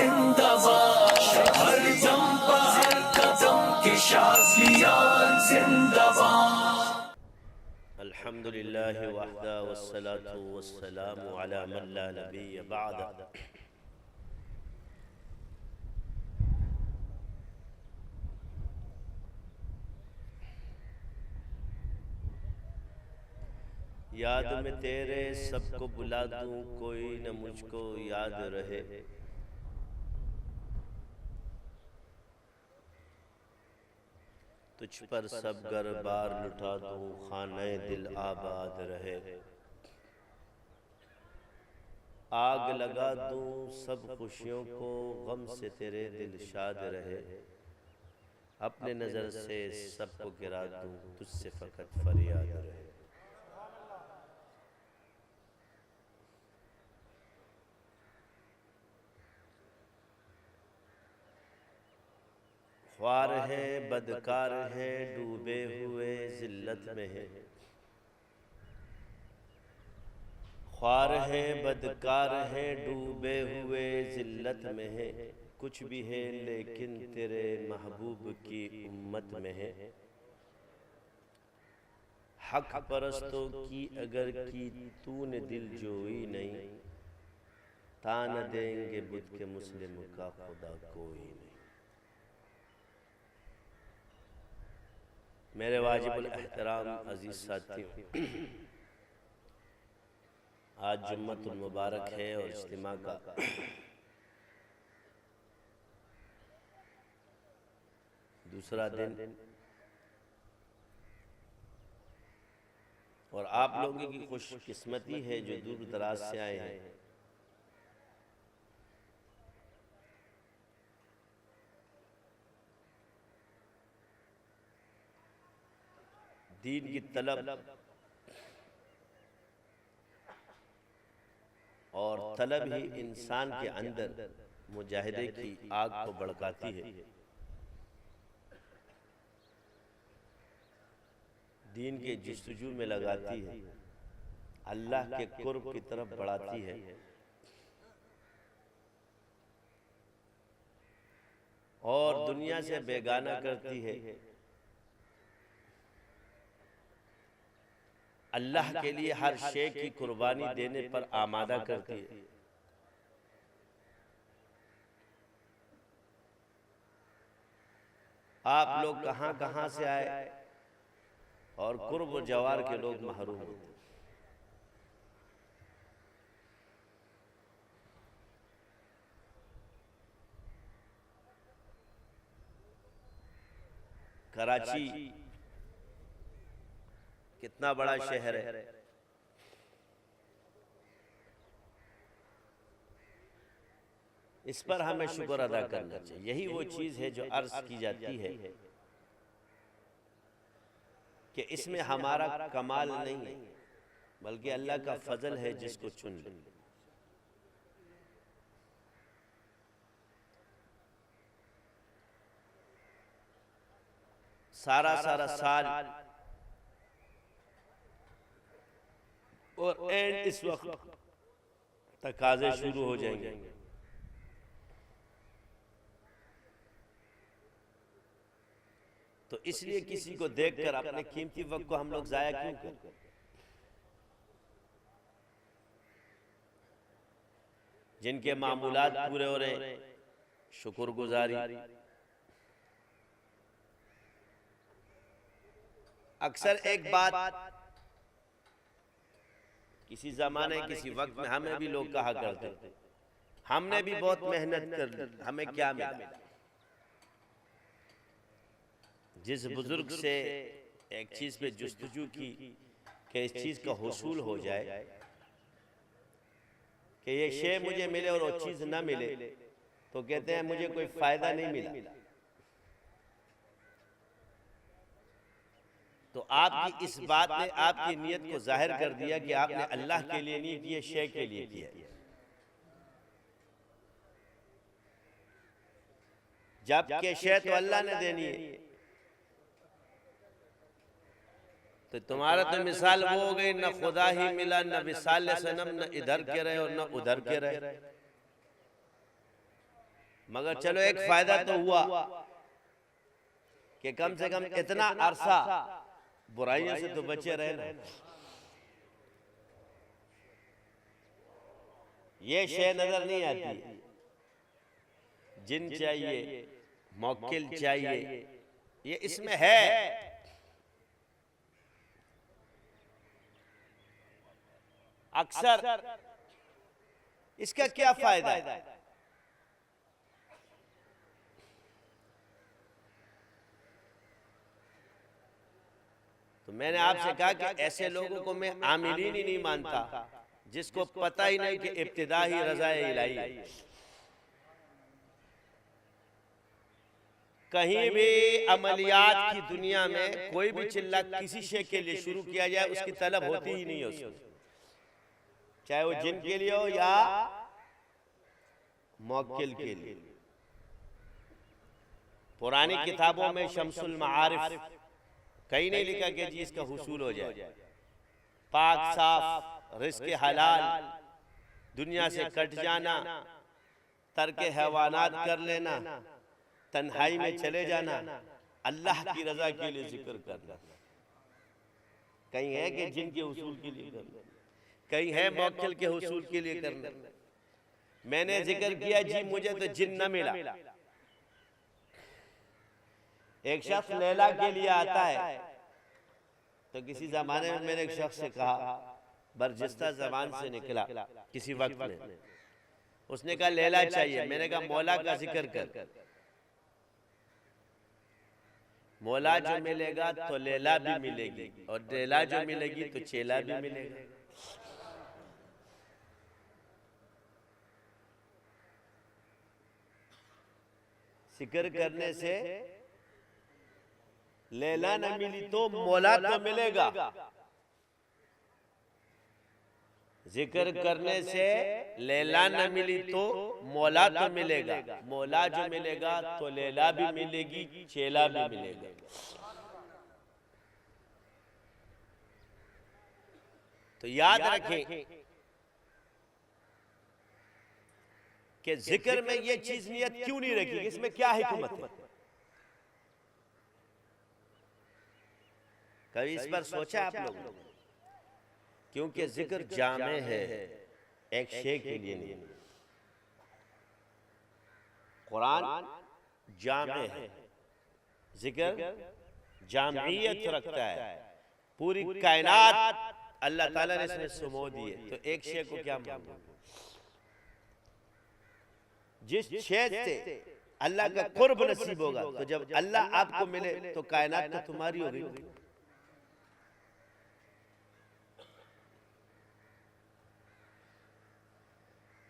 जिंदाबाद, हर दम पर हर कदम के शाज़ियान जिंदाबाद। अल्हम्दुलिल्लाहि वहदा वस्सलातु वस्सलामु अला मन ला नबिय्य बअद। याद में तेरे सबको बुला दूं, कोई न मुझको याद रहे। तुझ पर सब गर बार लुटा दूं, खाने दिल आबाद रहे। आग लगा दूं सब खुशियों को, गम से तेरे दिल शाद रहे। अपने नजर से सबको गिरा दूं, तुझसे फकत फरियाद रहे। ख्वार हैं बदकार हैं, डूबे हुए जिल्लत में हैं। ख्वार हैं बदकार हैं, डूबे हुए जिल्लत में हैं। कुछ भी है लेकिन तेरे महबूब की उम्मत में है। हक परस्तों की अगर की तूने दिल जोई नहीं, तान देंगे बुत के मुस्लिम का खुदा कोई नहीं। मेरे वाजिबुल एहतराम अजीज साथियों, आज जुम्मतुल मुबारक है और इज्तिमा का दूसरा दिन, और आप लोगों की खुशकिस्मती है जो दूर दराज से आए हैं। दीन की तलब और तलब ही इंसान के अंदर मुजाहिदे की आग को भड़काती है। दीन के जस्तजू में लगाती है, अल्लाह के कुर्ब की तरफ बढ़ाती है। और दुनिया से बेगाना करती है। अल्लाह के लिए हर शे की कुर्बानी देने पर आमादा करती है। आप लोग कहां कहां से आए और कुर्ब जवार के लोग महरूम होते। कराची कितना बड़ा शहर है। इस पर हमें शुक्र अदा करना चाहिए। यही वो चीज है जो अर्ज की जाती है कि इसमें हमारा कमाल नहीं है, बल्कि अल्लाह का फजल है जिसको चुन ले। सारा साल और एंड इस वक्त तकाजे शुरू हो जाएंगे। तो इसलिए किसी को देखकर अपने कीमती वक्त को हम लोग जाया क्यों करते। जिनके मामूलात पूरे हो रहे, शुक्रगुजारी। अक्सर एक बात किसी जमाने किसी वक्त में हमें भी लोग कहा करते, हमने भी बहुत मेहनत कर ली, हमें क्या मिला। जिस बुजुर्ग से एक चीज पे जुस्तजू की कि इस चीज का हुसूल हो जाए, कि ये शे मुझे मिले और वो चीज ना मिले, तो कहते हैं मुझे कोई फायदा नहीं मिला। तो आपकी इस बात ने आपकी नीयत को जाहिर कर दिया कि आपने अल्लाह के लिए नहीं किए, शे के लिए किया। जबकि शे तो अल्लाह ने देनी है। तो तुम्हारा तो मिसाल वो हो गई, न खुदा ही मिला, न विसाल सनम, न इधर के रहे और न उधर के रहे। मगर चलो एक फायदा तो हुआ कि कम से कम इतना अरसा बुराइयों से तो बचे रहे ना। ये शय नजर नहीं आती, जिन चाहिए, मौकिल चाहिए, ये इसमें है। अक्सर इसका क्या फायदा है? तो मैंने आपसे कहा कि ऐसे लोगों को मैं आमिलीन ही नहीं मानता जिसको पता ही नहीं कि इब्तिदा ही रज़ाए इलाही है। कहीं भी अमलियात की दुनिया में कोई भी चिल्ला किसी शे के लिए शुरू किया जाए, उसकी तलब होती ही नहीं है उसको, चाहे वो जिन के लिए हो या मौकिल के लिए। पुरानी किताबों में शम्सुल मारिफ कहीं नहीं लिखा कि जी इसका हुसूल हो जाए। पाक साफ रिज़्क़ हलाल, दुनिया से कट जाना, तर्क हैवानात कर लेना, तन्हाई में चले जाना, अल्लाह की रजा के लिए जिक्र करना। कहीं है कि जिन के हुसूल के लिए करना, कहीं है मौकिल के हुसूल के लिए करना। मैंने जिक्र किया जी मुझे तो जिन न मिला। एक शख्स लैला के लिए आता है, तो किसी जमाने में मैंने एक शख्स से कहा, बरजिस्ता जबान से निकला किसी वक्त में, उसने कहा लैला चाहिए। मैंने कहा मौला का जिक्र कर, मौला जो मिलेगा तो लैला भी मिलेगी, और लैला जो मिलेगी तो चेला भी मिलेगा। जिक्र करने से लैला न मिली तो मौला तो मिलेगा, जिक्र करने से लैला न मिली तो मौला तो मिलेगा, मौला जो मिलेगा तो लैला भी मिलेगी, चेला भी मिलेगा। तो याद रखें कि जिक्र में ये चीज नियत क्यों नहीं रखी, इसमें क्या हिकमत है? कभी इस पर सोचा आप लोग? क्योंकि जिक्र जामे है, एक शे के लिए नहीं। कुरान जामे है, जिक्र जामियत रखता है। पूरी कायनात अल्लाह ताला ने इसमें सुमो दी है, तो एक शे को क्या मानना? जिस शे से अल्लाह का कुर्ब नसीब होगा, तो जब अल्लाह आपको मिले तो कायनात तो तुम्हारी होगी।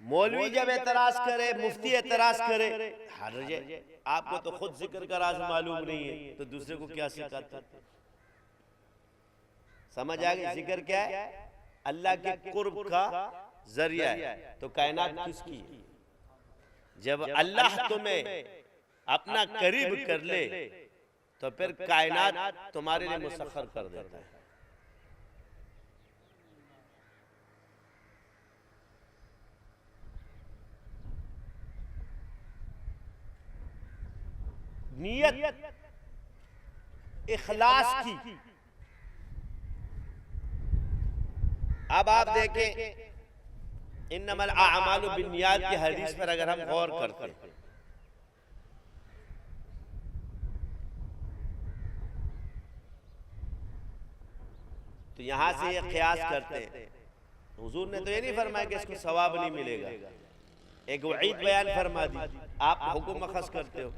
मौलवी जब एतराज करे, मुफ्ती एतराज करे, हर्ज है। आपको तो खुद जिक्र का राज मालूम नहीं है, तो दूसरे को क्या सिखाते? समझ आ गई? जिक्र क्या है? अल्लाह के कुर्ब का जरिया है। तो कायनात किसकी है? जब अल्लाह तुम्हें अपना करीब कर ले, तो फिर कायनात तुम्हारे लिए मुसख्खर कर देता है। नियत इखलास की। अब आप देखें इन्नमल आमालु बिन्नियात की हदीस पर अगर हम गौर करते हैं, तो यहां से ये क़यास करते हैं, हुजूर ने तो ये नहीं फरमाया कि इसको सवाब नहीं मिलेगा, एक वईद बयान फरमा दी। आप हुक्म अखज़ करते हो,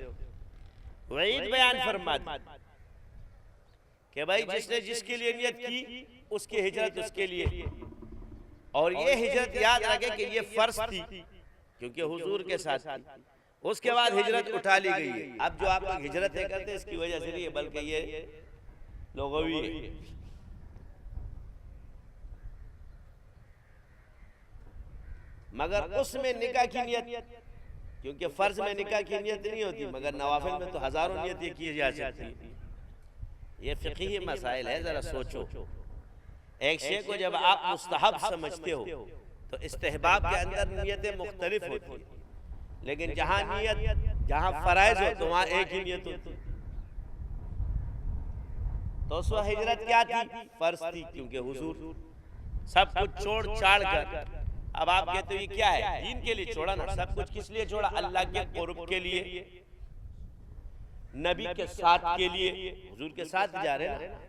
वईद बयान फरमा दी कि भाई जिसने जिसके लिए नियत की उसकी हिजरत उसके लिए। और ये हिजरत याद रखे कि ये फर्ज थी क्योंकि हुजूर के साथ थी, उसके बाद हिजरत उठा ली गई है। अब जो आप लोग हिजरत करते हैं इसकी वजह से नहीं है, बल्कि ये लुग़वी है। मगर उसमें निकाह की नियत, क्योंकि फर्ज में निकाह की नियत नहीं होती, मगर नवाफिल में तो हजारों नियतें की जा सकती है। ये फिक़ही मसाइल है, जरा सोचो। एक शे को जब आप मुस्तहब समझते हो तो इस्तेहबाब के अंदर नियतें मुख्तलिफ होती हैं, लेकिन जहां नियत, जहां फराइज हो तो वहां एक ही नियत होती। तो उस वक्त हिजरत क्या थी? फर्ज थी, क्योंकि हुजूर सब कुछ छोड़ छाड़ कर, अब आप कहते हो ये क्या है? दीन के लिए छोड़ा ना। सब कुछ किस लिए छोड़ा? अल्लाह के कुर्ब के लिए, नबी के साथ के लिए। हुजूर के साथ जा रहे हैं ना,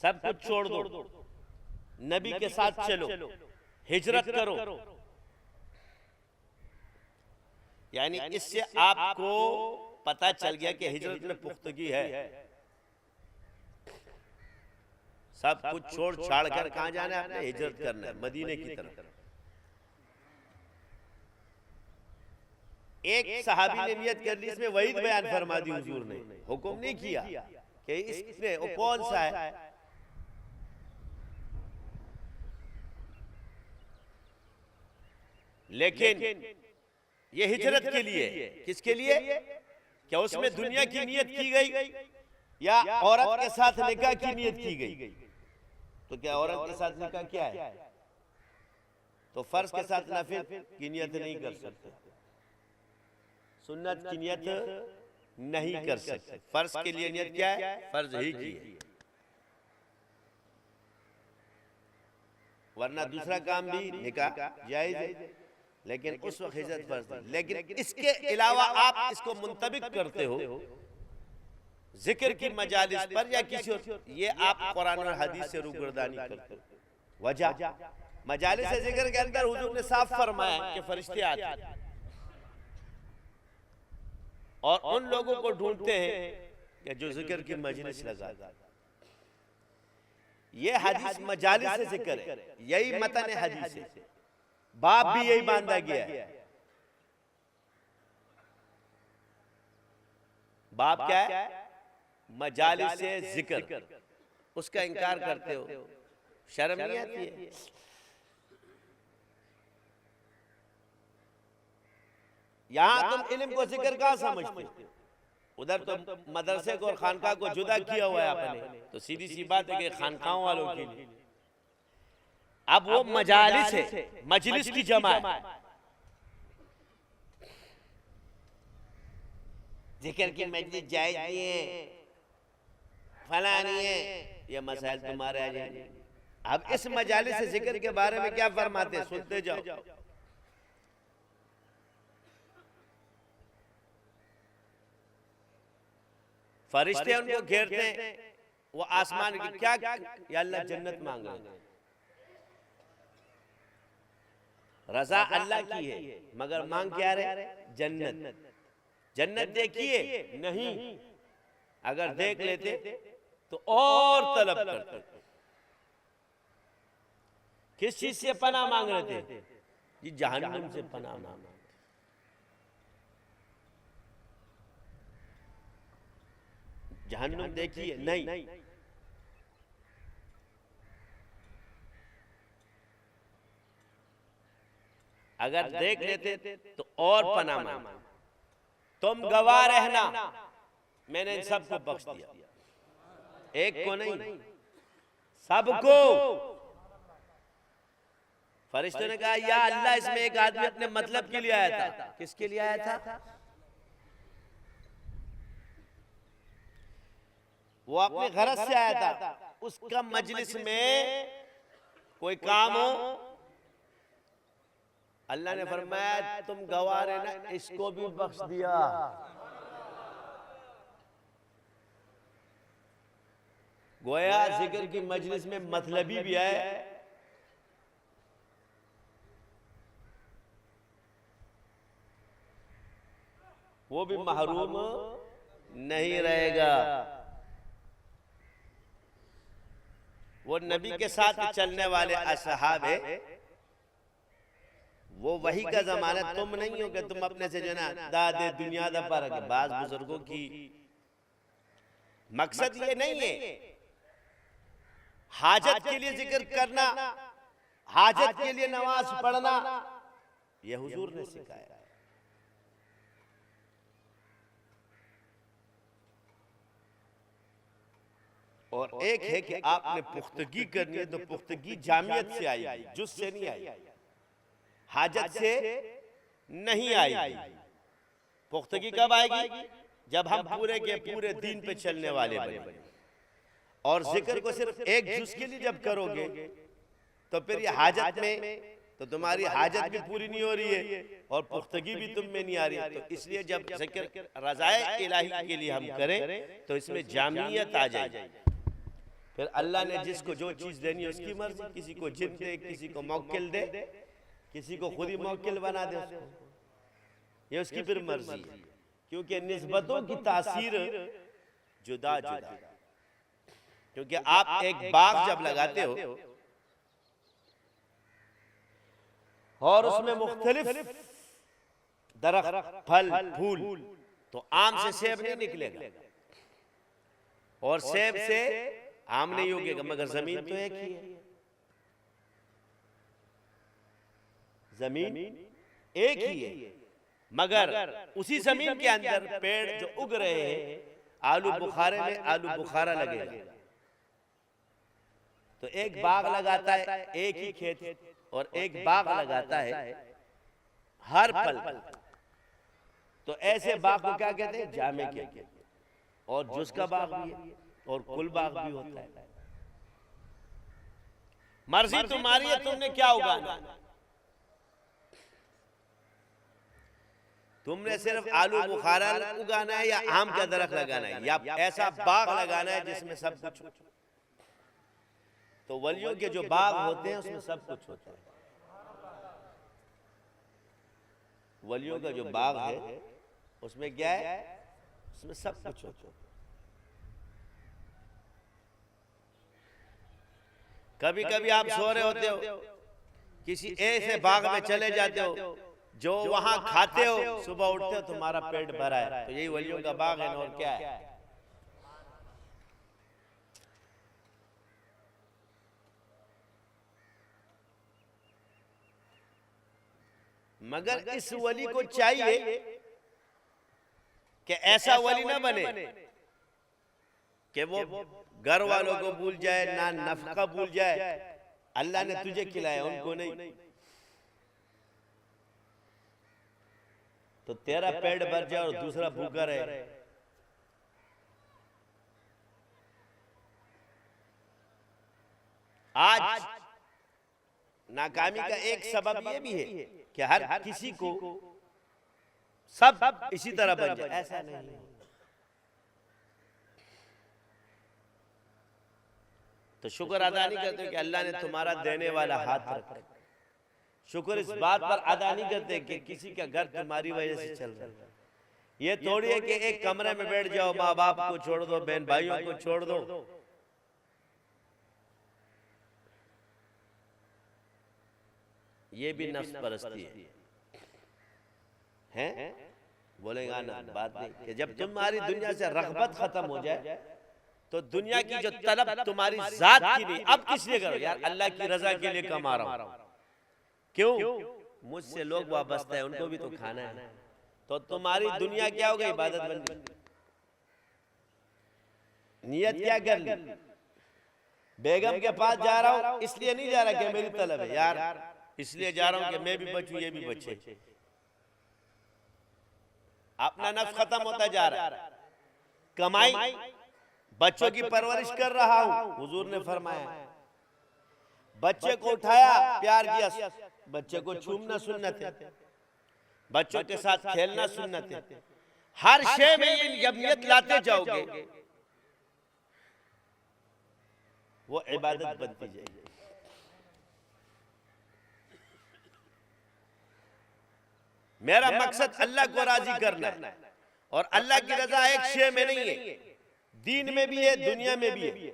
सब कुछ छोड़ दो, नबी के साथ चलो, हिजरत करो। यानी इससे आपको पता चल गया कि हिजरत में पुख्तगी है। सब कुछ छोड़ छाड़ कर कहां जाना है? आपने हिजरत करना है मदीने की तरफ। एक सहाबी ने नियत कर ली, इसमें वहीद बयान फरमा दी हुजूर ने, हुक्म नहीं किया कि इसमें वो कौन सा है। लेकिन ये हिजरत के लिए, किसके लिए? क्या उसमें दुनिया की नियत की गई या औरत के साथ निकाह की नियत की गई? तो क्या औरत के साथ निकाह क्या है? तो फर्ज के साथ नफिल की नियत नहीं कर सकते, सुन्नत की नियत नहीं कर सकते। फर्ज के लिए नियत क्या है? फर्ज ही की है, वरना दूसरा काम भी निकाह जायज है, लेकिन उस वक्त हिजरत फर्ज थी। लेकिन इसके अलावा आप इसको मुंतबिक करते हो जिक्र की मजालिस पर या किसी और, ये आप कुरान और हदीस से रूगर्दानी करते हो। वजह मजालिस से जिक्र के अंदर हुजूर ने साफ फरमाया कि फरिश्ते आते हैं और उन लोगों को ढूंढते हैं कि जो जिक्र की मजलिस लगाता। ये हदीस मजालिस से जिक्र है, यही मतन है हदीस है, बाप भी यही बांधा गया है। बाप क्या है? मजालिस से जिक्र। उसका इनकार करते हो, शर्म नहीं आती है? यहां तुम इल्म को जिक्र कहां समझते हो? उधर तो मदरसे को और खानकाह को जुदा किया हुआ है आपने। तो सीधी सी बात है कि खानकाहों वालों के लिए अब वो मजालिस है, मजलिस की जमा है। जिक्र की मजलिस जायज नहीं है, फला नहीं है, ये मसाइल तुम्हारे आ जाएंगे। अब इस मजालिस से जिक्र के बारे में क्या फरमाते हैं, सुनते जाओ। फरिश्ते उनको घेरते हैं, वो आसमान की क्या, या अल्लाह जन्नत मांग रहे हैं। रजा अल्लाह की है, मगर मांग क्या रहे? जन्नत। जन्नत देखिए नहीं, अगर देख लेते तो और तलब करते। किस चीज से पनाह मांग रहे थे? जी जहन्नम से पनाह मांग। जहन्नम देखिए नहीं, अगर देख लेते तो और पनाह मांग। तुम गवाह रहना, मैंने इन सबको बख्श दिया, एक को नहीं सबको। फरिश्तों ने कहा या अल्लाह, इसमें एक आदमी अपने मतलब के लिए आया था। किसके लिए आया था? वो अपने गरज से आया था। उसका मजलिस में कोई काम हो, अल्लाह ने फरमाया तुम गवाह रहना, इसको भी बख्श दिया। गोया जिक्र की मजलिस में मतलबी भी है, वो भी महरूम नहीं रहेगा। वो नबी के साथ चलने वाले असहाब है, वो वही का जमाना। तुम नहीं हो कि तुम अपने से जो ना दादे दुनिया दा पर के। बाज बुजुर्गों की मकसद ये नहीं है हाजत के लिए जिक्र करना, हाजत के लिए नमाज पढ़ना, यह हुजूर ने सिखाया। और एक है कि आपने पुख्तगी करनी है, तो पुख्तगी जामियत से आएगी, जुज से नहीं आएगी। हाजत से नहीं आएगी। पुख्तगी कब आएगी? जब हम पूरे के पूरे दीन पे चलने वाले बने। और जिक्र को सिर्फ एक जुज़ के लिए जब करोगे तो फिर ये हाजत में तो तुम्हारी हाजत भी पूरी नहीं हो रही है और पुख्तगी भी तुम में नहीं आ रही। तो इसलिए जब जिक्र रज़ाए इलाही के लिए हम करें तो इसमें जामियत आ जाए। फिर अल्लाह ने जिसको जो चीज़ देनी है उसकी मर्जी, किसी को जिन दे, किसी को मौकिल दे, किसी को खुद ही मौकिल बना दे, ये उसकी फिर मर्जी है। क्योंकि निस्बतों की तासीर जुदा जुदा। क्योंकि आप एक बाग जब लगाते हो और उसमें मुख्तलिफ दरख्त, फल, फूल, तो आम से सेब नहीं निकलेगा और सेब से आम नहीं उगेगा, मगर जमीन तो एक ही है। जमीन एक ही है, मगर उसी जमीन के अंदर पेड़ जो उग रहे हैं, आलू बुखारे में आलू बुखारा लगेगा। तो एक बाग लगाता है एक ही खेत और एक बाग लगाता है हर पल। तो ऐसे बाग को क्या कहते हैं? जामे कहते हैं। और जुज़ का बाग भी है और कुल बाग भी होता है। मर्जी तुम्हारी है, तुमने क्या उगाना। तुमने सिर्फ आलू बुखारा उगाना है या आम का दरख्त लगाना है या ऐसा बाग लगाना है जिसमें सब कुछ हो। तो वलियों के जो बाग होते हैं उसमें सब कुछ होता है। वलियों का जो बाग है उसमें क्या है? उसमें सब कुछ होता है। कभी कभी आप सो रहे होते हो, किसी ऐसे बाग में चले जाते हो जो वहां खाते हो, सुबह उठते हो तुम्हारा पेट भरा है। तो यही वलियों का बाग है ना, और क्या है? मगर इस वली को चाहिए कि ऐसा वली ना बने कि वो घर वालों को भूल जाए, ना नफका भूल जाए। अल्लाह ने तुझे खिलाया, उनको नहीं। तो तेरा पेट भर जाए और दूसरा भूखा रहे। आज नाकामी का एक सबब यह भी है कि हर किसी को सब इसी तरह बन जाए, ऐसा नहीं है। तो शुक्र अदा नहीं करते कि अल्लाह ने तुम्हारा देने वाला हाथ रखा। शुक्र इस बात पर अदा नहीं करते कि किसी का घर तुम्हारी वजह से चल रहा है। ये थोड़ी है कि एक कमरे में बैठ जाओ, माँ बाप को छोड़ दो, बहन भाइयों को छोड़ दो। ये भी नफ्स परस्ती है। बोलेगा ना बात नहीं कि जब तुम्हारी दुनिया से रग़बत खत्म हो जाए तो दुनिया की जो तलब तुम्हारी जात की नहीं, अब किस लिए करो यार? अल्लाह की रजा के लिए कमा रहा हूं। क्यों? मुझसे लोग वाबस्ता है, उनको भी तो खाना है। तो तुम्हारी दुनिया क्या हो गई? इबादत बन गई। नियत क्या कर ली? बेगम के पास जा रहा हूं, इसलिए नहीं जा रहा कि मेरी तलब है यार, इसलिए जा रहा हूं कि मैं भी बचूं, ये भी बचे। अपना नफ्स खत्म होता जा रहा है। कमाई, बच्चों की परवरिश कर रहा हूं, हुजूर ने फरमाया। बच्चे को उठाया, प्यार किया, बच्चे को छूमना सुन्नत है, बच्चों के साथ खेलना सुन्नत है। हर शे में ये यमियत लाते जाओगे वो इबादत बनती जाएगी। मेरा मकसद अल्लाह को राजी करना है और अल्लाह की रजा एक शे में नहीं है, दीन में भी है, दुनिया में भी है।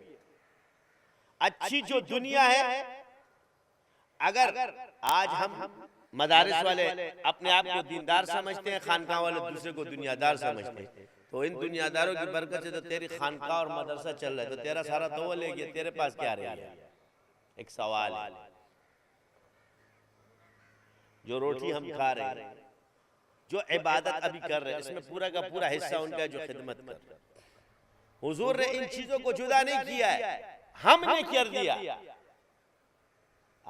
अच्छी जो दुनिया है, अगर आज हम मदारिस वाले अपने आप को दीनदार समझते हैं, खानकाह वाले दूसरे को दुनियादार समझते हैं, तो इन दुनियादारों की बरकत से तो तेरी खानकाह और मदरसा चल रहा है, तो तेरा सारा तो वो ले गया, तेरे पास क्या रह गया? एक सवाल है। जो रोटी हम खा रहे हैं, जो इबादत अभी कर रहे हैं, इसमें पूरा का पूरा हिस्सा उनका जो खिदमत कर रहे हैं। हुजूर ने इन चीजों को जुदा नहीं किया है, हमने कर दिया।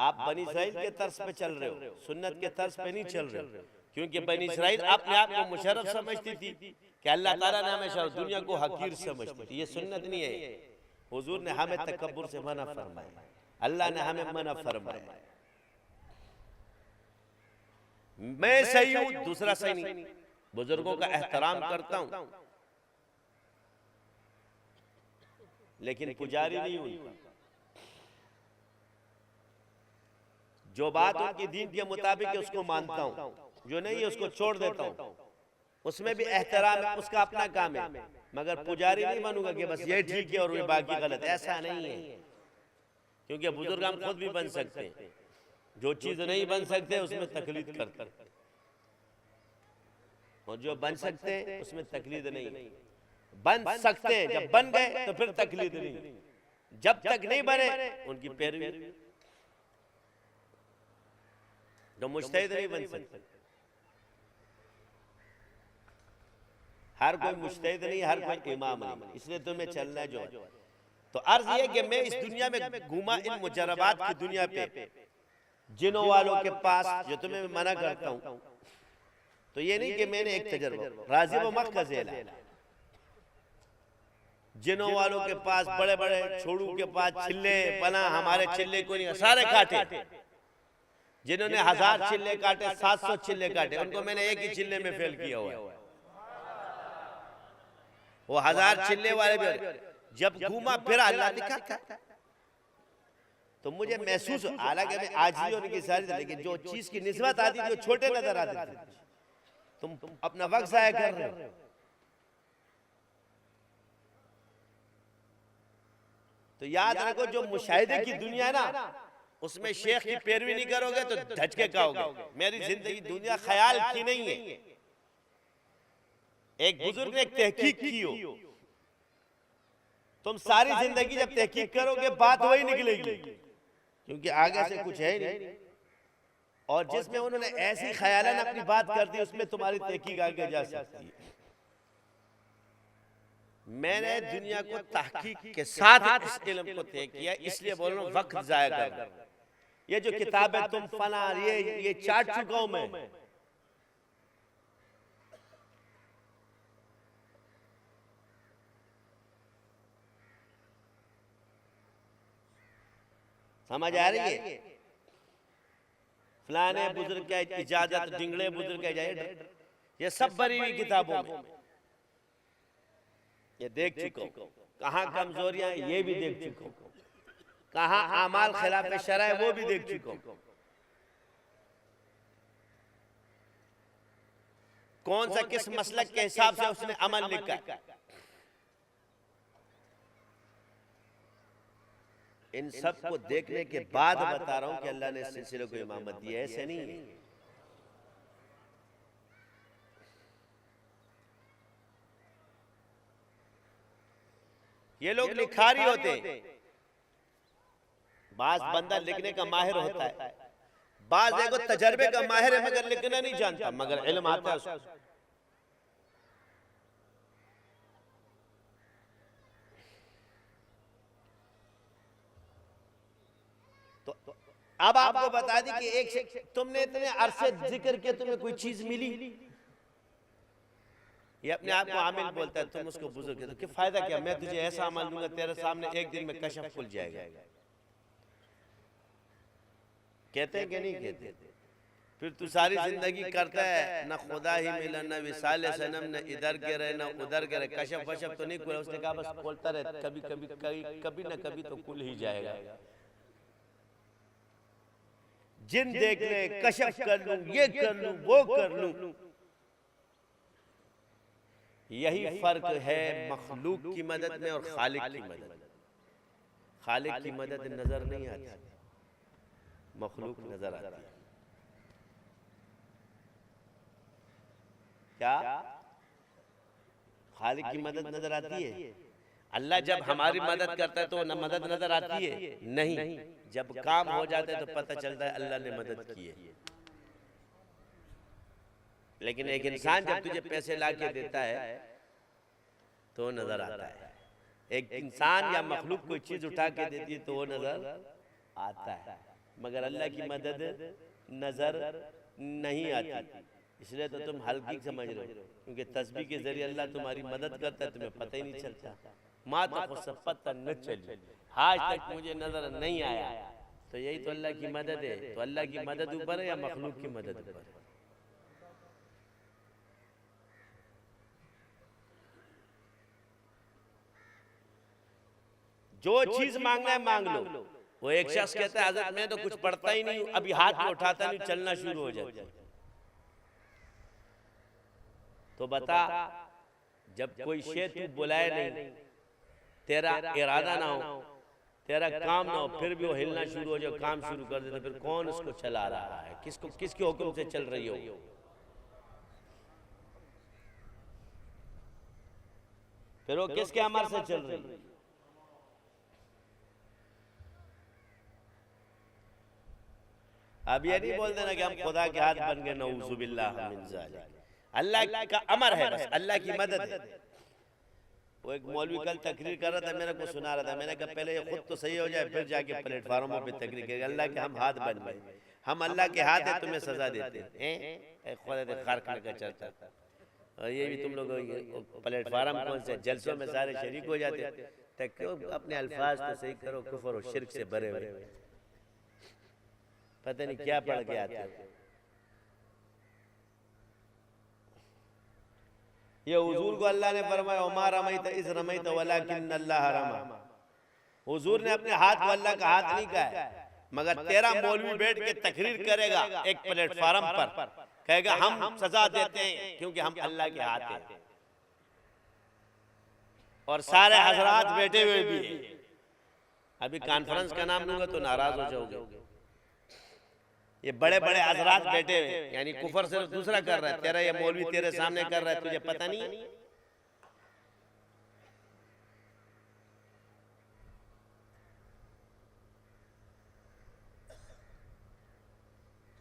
आप बनी इसराइल के तर्ज पे चल रहे हो, सुन्नत के तर्ज पे नहीं चल रहे हो। क्योंकि बनी इसराइल अपने आप को मुशर्रफ समझती थी कि अल्लाह ताला ने हमेशा दुनिया को हकीर समझती थी। ये सुन्नत नहीं है। हुजूर ने हमें तकब्बुर से मना फरमाया, अल्लाह ने हमें मना फरमाया। मैं सही हूं, दूसरा सही नहीं। बुजुर्गों का एहतराम करता हूं, लेकिन पुजारी नहीं हूं। जो बात उनकी दीन के मुताबिक है उसको मानता हूं, जो नहीं है उसको छोड़ देता हूं। उसमें भी एहतराम है, उसका अपना काम है। मगर पुजारी नहीं बनूंगा कि बस ये ठीक है और ये बाकी गलत, ऐसा नहीं है। क्योंकि बुजुर्ग हम खुद भी बन सकते हैं, जो चीज नहीं बन सकते उसमें तकलीद करते हैं, और जो बन सकते हैं उसमें तकलीद नहीं। बन सकते हैं, जब बन गए तो फिर तकलीद नहीं। जब तक नहीं बने उनकी पैरवी। जो मुज्तहिद नहीं बन सकते, हर कोई मुज्तहिद नहीं, हर कोई इमाम नहीं, इसलिए तुम्हें चलना जो है। तो अर्ज ये कि मैं इस दुनिया में घूमा, इन मुजर्रबात की दुनिया पे, जिनों वालों के पास, जो तुम्हें मैं मना करता हूं। तो ये नहीं कि मैंने एक तजर्बा, राज़ी व मक्का ज़ेला, जिनों वालों के पास, बड़े बड़े छोड़ू के पास चिल्ले पना, हमारे चिल्ले को नहीं, सारे काटे। जिन्होंने 1000 चिल्ले काटे, 700 चिल्ले काटे, उनको मैंने एक ही चिल्ले में फेल किया हुआ है। वो 1000 चिल्ले वाले भी जब घूमा फिरा अल्लाह दिखा, तो मुझे महसूस, हालांकि मैं आज ही उनकी सारी, लेकिन जो चीज की निस्बत आती थी वो छोटे नजर आते थे। तुम अपना वक्त जाया कर रहे हो। तो याद रखो, जो मुशाहिदे की दुनिया है ना, उसमें शेख की पैरवी नहीं करोगे तो धचके खाओगे। मेरी जिंदगी दुनिया ख्याल की नहीं है। एक बुजुर्ग ने एक तहकीक की हो, तुम सारी जिंदगी जब तहकीक करोगे बात वही निकलेगी, क्योंकि आगे से कुछ है नहीं। और जिसमें उन्होंने ऐसी ख्यालन अपनी बात कर दी, उसमें तुम्हारी तहकीक आगे जा सकती है। मैंने दुनिया को तहकीक के साथ इस इल्म को तय किया, इसलिए बोल रहा हूं वक्त जाया कर। ये जो किताबें तुम फना ये चाट चुका हूं मैं। समझ आ रही है? फलाने बुजुर्ग का इजाजत, डिंगड़े बुजुर्ग का इजाजत, ये सब भरी हुई किताबों में ये देख चुका हूं। कहां कमजोरियां ये भी देख चुका हूं, कहां आमाल खिलाफ शरअ है वो भी देख चुका हूं, कौन सा किस मसलक के हिसाब से उसने अमल लिखा है। इन सब को देखने के बाद बता रहा हूं कि अल्लाह ने इस सिलसिले को इमामत दी है, ऐसे नहीं है। ये लोग लिखारी होते हैं, बाज बंदा लिखने का माहिर होता है, बाज देखो तजर्बे का माहिर है मगर लिखना नहीं जानता, मगर इल्म आता है उसको। तो अब आपको बता दी कि एक तुमने इतने अरसे जिक्र किया, तुम्हें कोई चीज मिली, ये अपने आप को आमिल बोलता है, तुम उसको बुजुर्ग, तो क्या फायदा क्या, मैं तुझे ऐसा अमल दूंगा तेरे सामने एक दिन में कशफ खुल जाएगा। कहते हैं कि नहीं कहते? फिर तू सारी जिंदगी करता है, न खुदा ही मिला, न विसाले सनम, न इधर के रहे न उधर के रहे, कशफ वशफ तो नहीं खुला। उसने कहा बस खोलता रहे, कभी कभी कभी न कभी तो खुल ही जाएगा। जिन देख ले, कशफ कर लूं, ये कर लूं, वो कर लूं। यही फर्क है मखलूक की मदद में और खालिक की मदद। खालिक की मदद नजर नहीं आती, मखलूक नजर आती है। क्या खालिक की मदद नजर आती है? अल्लाह जब हमारी मदद करता है तो न मदद नजर आती है? नहीं, जब काम हो जाता है तो पता चलता है अल्लाह ने मदद की है। लेकिन एक इंसान जब तुझे पैसे ला के देता है तो नजर आता है। एक इंसान या मखलूक कोई चीज उठा के देती है तो वो नजर आता है। मगर अल्लाह की मदद नजर नहीं आती, इसलिए तो तुम हल्की समझ रहे हो, क्योंकि तस्बीह के जरिए अल्लाह तुम्हारी मदद करता है, तुम्हें पता ही नहीं चलता। माँ तो पता न चली, आज तक मुझे नजर नहीं आया, तो यही तो अल्लाह की मदद है। तो अल्लाह की मदद ऊपर है या मखलूक की मदद ऊपर है? जो चीज मांगना है मांग लो। वो एक शख्स कहता है हजरत मैं तो कुछ पढ़ता ही नहीं हूं, अभी हाथ में उठाता नहीं, चलना शुरू हो जाता है। तो बता, जब कोई शे तू बुलाए नहीं, तेरा इरादा ना हो, तेरा काम ना हो, फिर भी वो हिलना शुरू हो जाए, काम शुरू कर दे, तो फिर कौन उसको चला रहा है? किसके हुक्म से चल रही हो? फिर वो किसके अमर से चल रही है? अब ये नहीं बोल देना कि हम खुदा के हाथ बन गए, नऊजुबिल्लाह मिन ज़ालिक। अल्लाह का अमर है, बस अल्लाह की मदद है। वो एक मौलवी कल तकरीर कर रहा था, मेरे को सुना रहा था, मैंने कहा पहले ये खुद तो सही हो जाए, फिर जाके प्लेटफार्मों पे तकरीर करेगा। अल्लाह के हम हाथ बन गए, हम अल्लाह के हाथ है, तुम्हें सजा देते हैं। खुदा खारखने का चलता। और ये भी तुम लोग प्लेटफार्म कौन से जलसों में सारे शरीक हो जाते, तो क्यों अपने अल्फाज तो सही करो, कुफर और शिर्क से भरे हुए, पता नहीं क्या पढ़ के आते हो। ये हुजूर को अल्लाह ने फरमाया उमा रमैत इज़ रमैत वलाकिन अल्लाह रमा। हुजूर ने अपने हाथ को अल्लाह का हाथ नहीं कहा है, मगर तेरा मौलवी बैठ के तकरीर करेगा एक प्लेटफार्म पर, कहेगा हम सजा देते हैं क्योंकि हम अल्लाह के हाथ हैं, और सारे हजरात बैठे हुए भी हैं। अभी कॉन्फ्रेंस का नाम लूंगा तो नाराज हो जाओगे। ये बड़े बड़े हजरात बैठे हुए, यानी कुफर से दूसरा कर रहा है, तेरा ये मौलवी तेरे सामने कर रहा है, तुझे पता नहीं?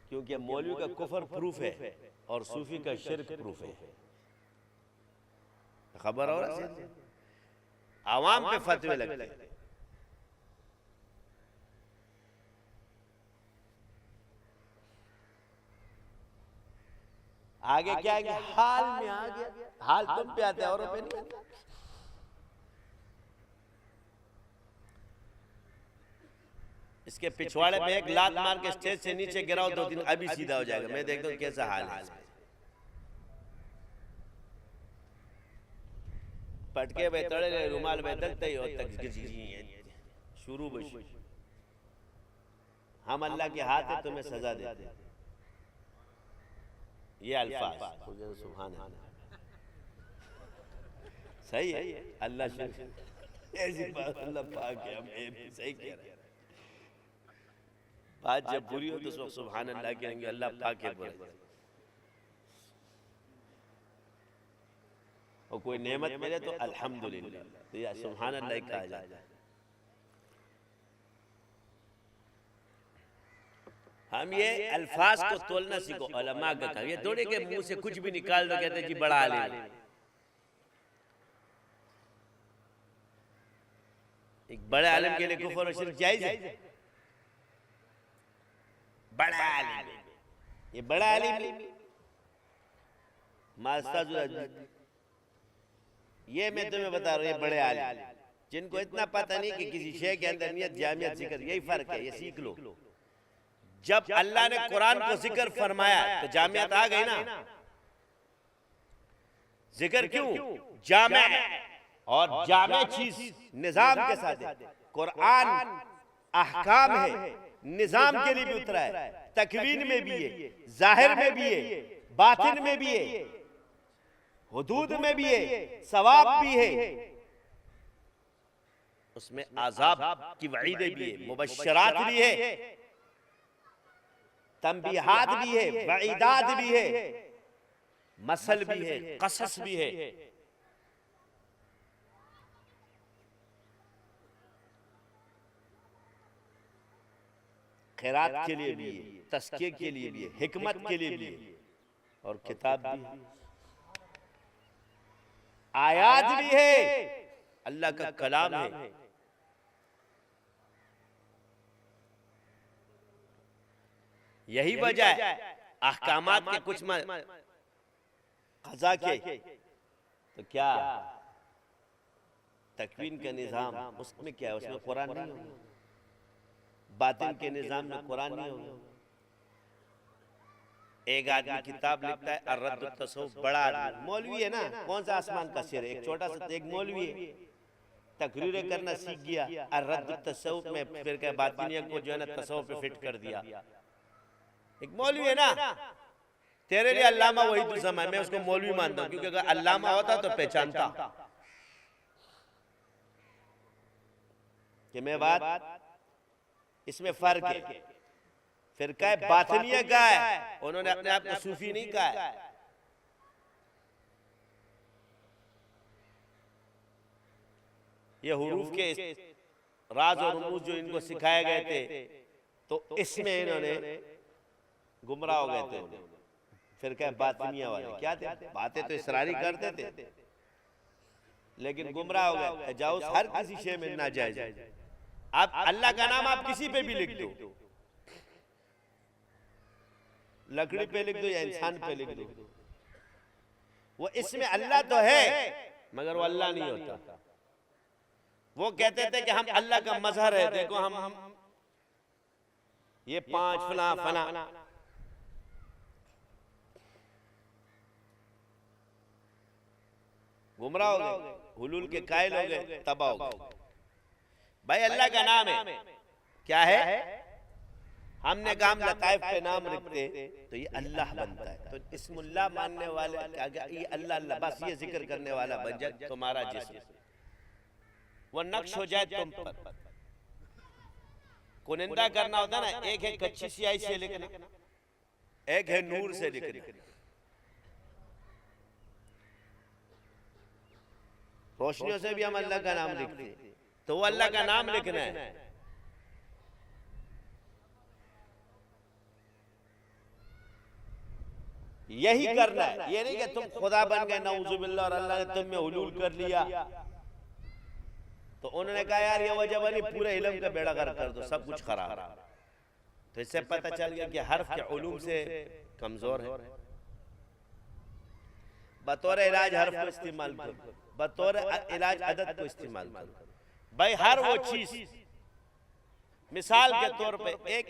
क्योंकि मौलवी का कुफर प्रूफ है और सूफी का शिर्क प्रूफ है। खबर हो रहा है? आवाम पे फतवे लगते हैं। आगे क्या है? हाल में आ गया, हाल तुम पे आते हैं औरों पे नहीं आता। इसके पिछवाड़े पे एक लात मार के स्टेज से नीचे गिराओ, 2 दिन अभी सीधा हो जाएगा। मैं देखता हूँ कैसा हाल है। पटके बेतड़े रुमाल बेदलते ही और तक शुरू बश। हम अल्लाह के हाथ है, तुम्हें सजा देते हैं। ये अल्फाज सुभान अल्लाह सही है। अल्लाह ऐसी बात अल्लाह पाक है, हम सही कह रहे हैं। बात जब बुरी हो तो सुभान अल्लाह कहेंगे, अल्लाह पाक है बोले। और कोई नेमत मिले तो अल्हम्दुलिल्लाह, तो या सुभान अल्लाह कहा जाता है। हम ये अल्फाज को तोलना सीखो, उलमा का काम। ये थोड़े के मुंह से कुछ भी निकाल दो, कहते जी बड़ा आलिम। एक बड़े आलिम के लिए कुफर और शिर्क जायज है? बड़ा आलिम, ये बड़ा आलिम ये मैं तुम्हें बता रहा हूँ, ये बड़े आलिम जिनको इतना पता नहीं कि किसी शे के अंदर नियत जामियत जिक्र, यही फर्क है, ये सीख लो। जब अल्लाह ने कुरान को जिक्र फरमाया तो जामियत आ गई ना। जिक्र क्यों? जामे और जामे चीज निजाम के साथ है। कुरान अहकाम है, निजाम के लिए भी उतरा है, तकवीन में भी है, जाहिर में भी है, बातिन में भी है, हुदूद में भी है, सवाब भी है, उसमें आजाब की वईदें भी है, मुबश्शरात भी है, तंबीहात भी है, वईदात भी है, मसल भी है, कसस भी है। खैरात के लिए भी है, तस्किये के लिए भी है, हिकमत के लिए भी है, और किताब भी है, आयात भी है, अल्लाह का कलाम है। यही वजह है अहकामात के कुछ क़ज़ा के, तो क्या तकवीन का निज़ाम उसमें क्या है, उसमें कुरान नहीं होगा, बातिन के निज़ाम में कुरान नहीं होगा। एक आदमी किताब लिखता है अर्रद्द तसव्वुफ, बड़ा आदमी मौलवी है ना, कौन सा आसमान का सिर है, एक छोटा सा एक मौलवी है, तकरीरें करना सीख गया, अर्रद्द तसव्वुफ में फिर क्या बातिनिया को जो है ना तसव्वुफ पे फिट कर दिया। एक मौलवी है ना, तेरे लिए अल्लामा वही तो समय, मैं उसको मौलवी मानता हूँ, क्योंकि अगर अल्लामा होता तो पहचानता कि मैं बात इसमें फर्क है। फिरका बातिनिया का है, उन्होंने अपने आप को सूफी नहीं कहा है। ये हुरूफ के राज और रमूज जो इनको सिखाए गए थे, तो इसमें इन्होंने गुमराह हो गए थे। फिरका बातिनिया वाले क्या थे, बातें तो इसरारी करते थे लेकिन गुमराह हो गए। तजावुज़ हर किसी शे में नाजायज है। आप अल्लाह का नाम आप किसी पे भी लिख दो, लकड़ी पे लिख दो या इंसान पे लिख दो, वो इसमें अल्लाह तो है मगर वो अल्लाह नहीं होता। वो कहते थे कि हम अल्लाह का मजहर है, देखो हम ये 5 फला फला, गुमराह हो गए, हुलूल के कायल हो गए, तबाह हो गए। भाई अल्लाह का नाम है, क्या है, हमने कहा हम लताइफ पे नाम रखते तो ये अल्लाह बनता है, तो इस्मुल्लाह मानने वाले क्या ये अल्लाह अल्लाह बस ये जिक्र करने वाला बन जाए तुम्हारा जिस्म, वो नक्श हो जाए तुम पर। कुनिंदा करना होता ना, एक है कच्ची स्याही से लिखना, एक है नूर से लिखना। रोशनियों से भी हम अल्लाह का नाम लिखते, तो वो अल्लाह का नाम लिखना है। यही करना है, ये नहीं कि तुम खुदा बन गए नऊजुबिल्लाह और अल्लाह ने तुम में हुलूल कर लिया। तो उन्होंने कहा यार ये वजह बनी पूरे इल्म का बेड़ा गर्क कर दो, सब कुछ खराब। तो इससे पता चल गया कि हर्फ के उलूम से कमजोर है। बतौर इलाज हर्फ को इस्तेमाल करो, बतौर इलाज अदद को इस्तेमाल करो। भाई हर वो चीज, मिसाल के तौर पे एक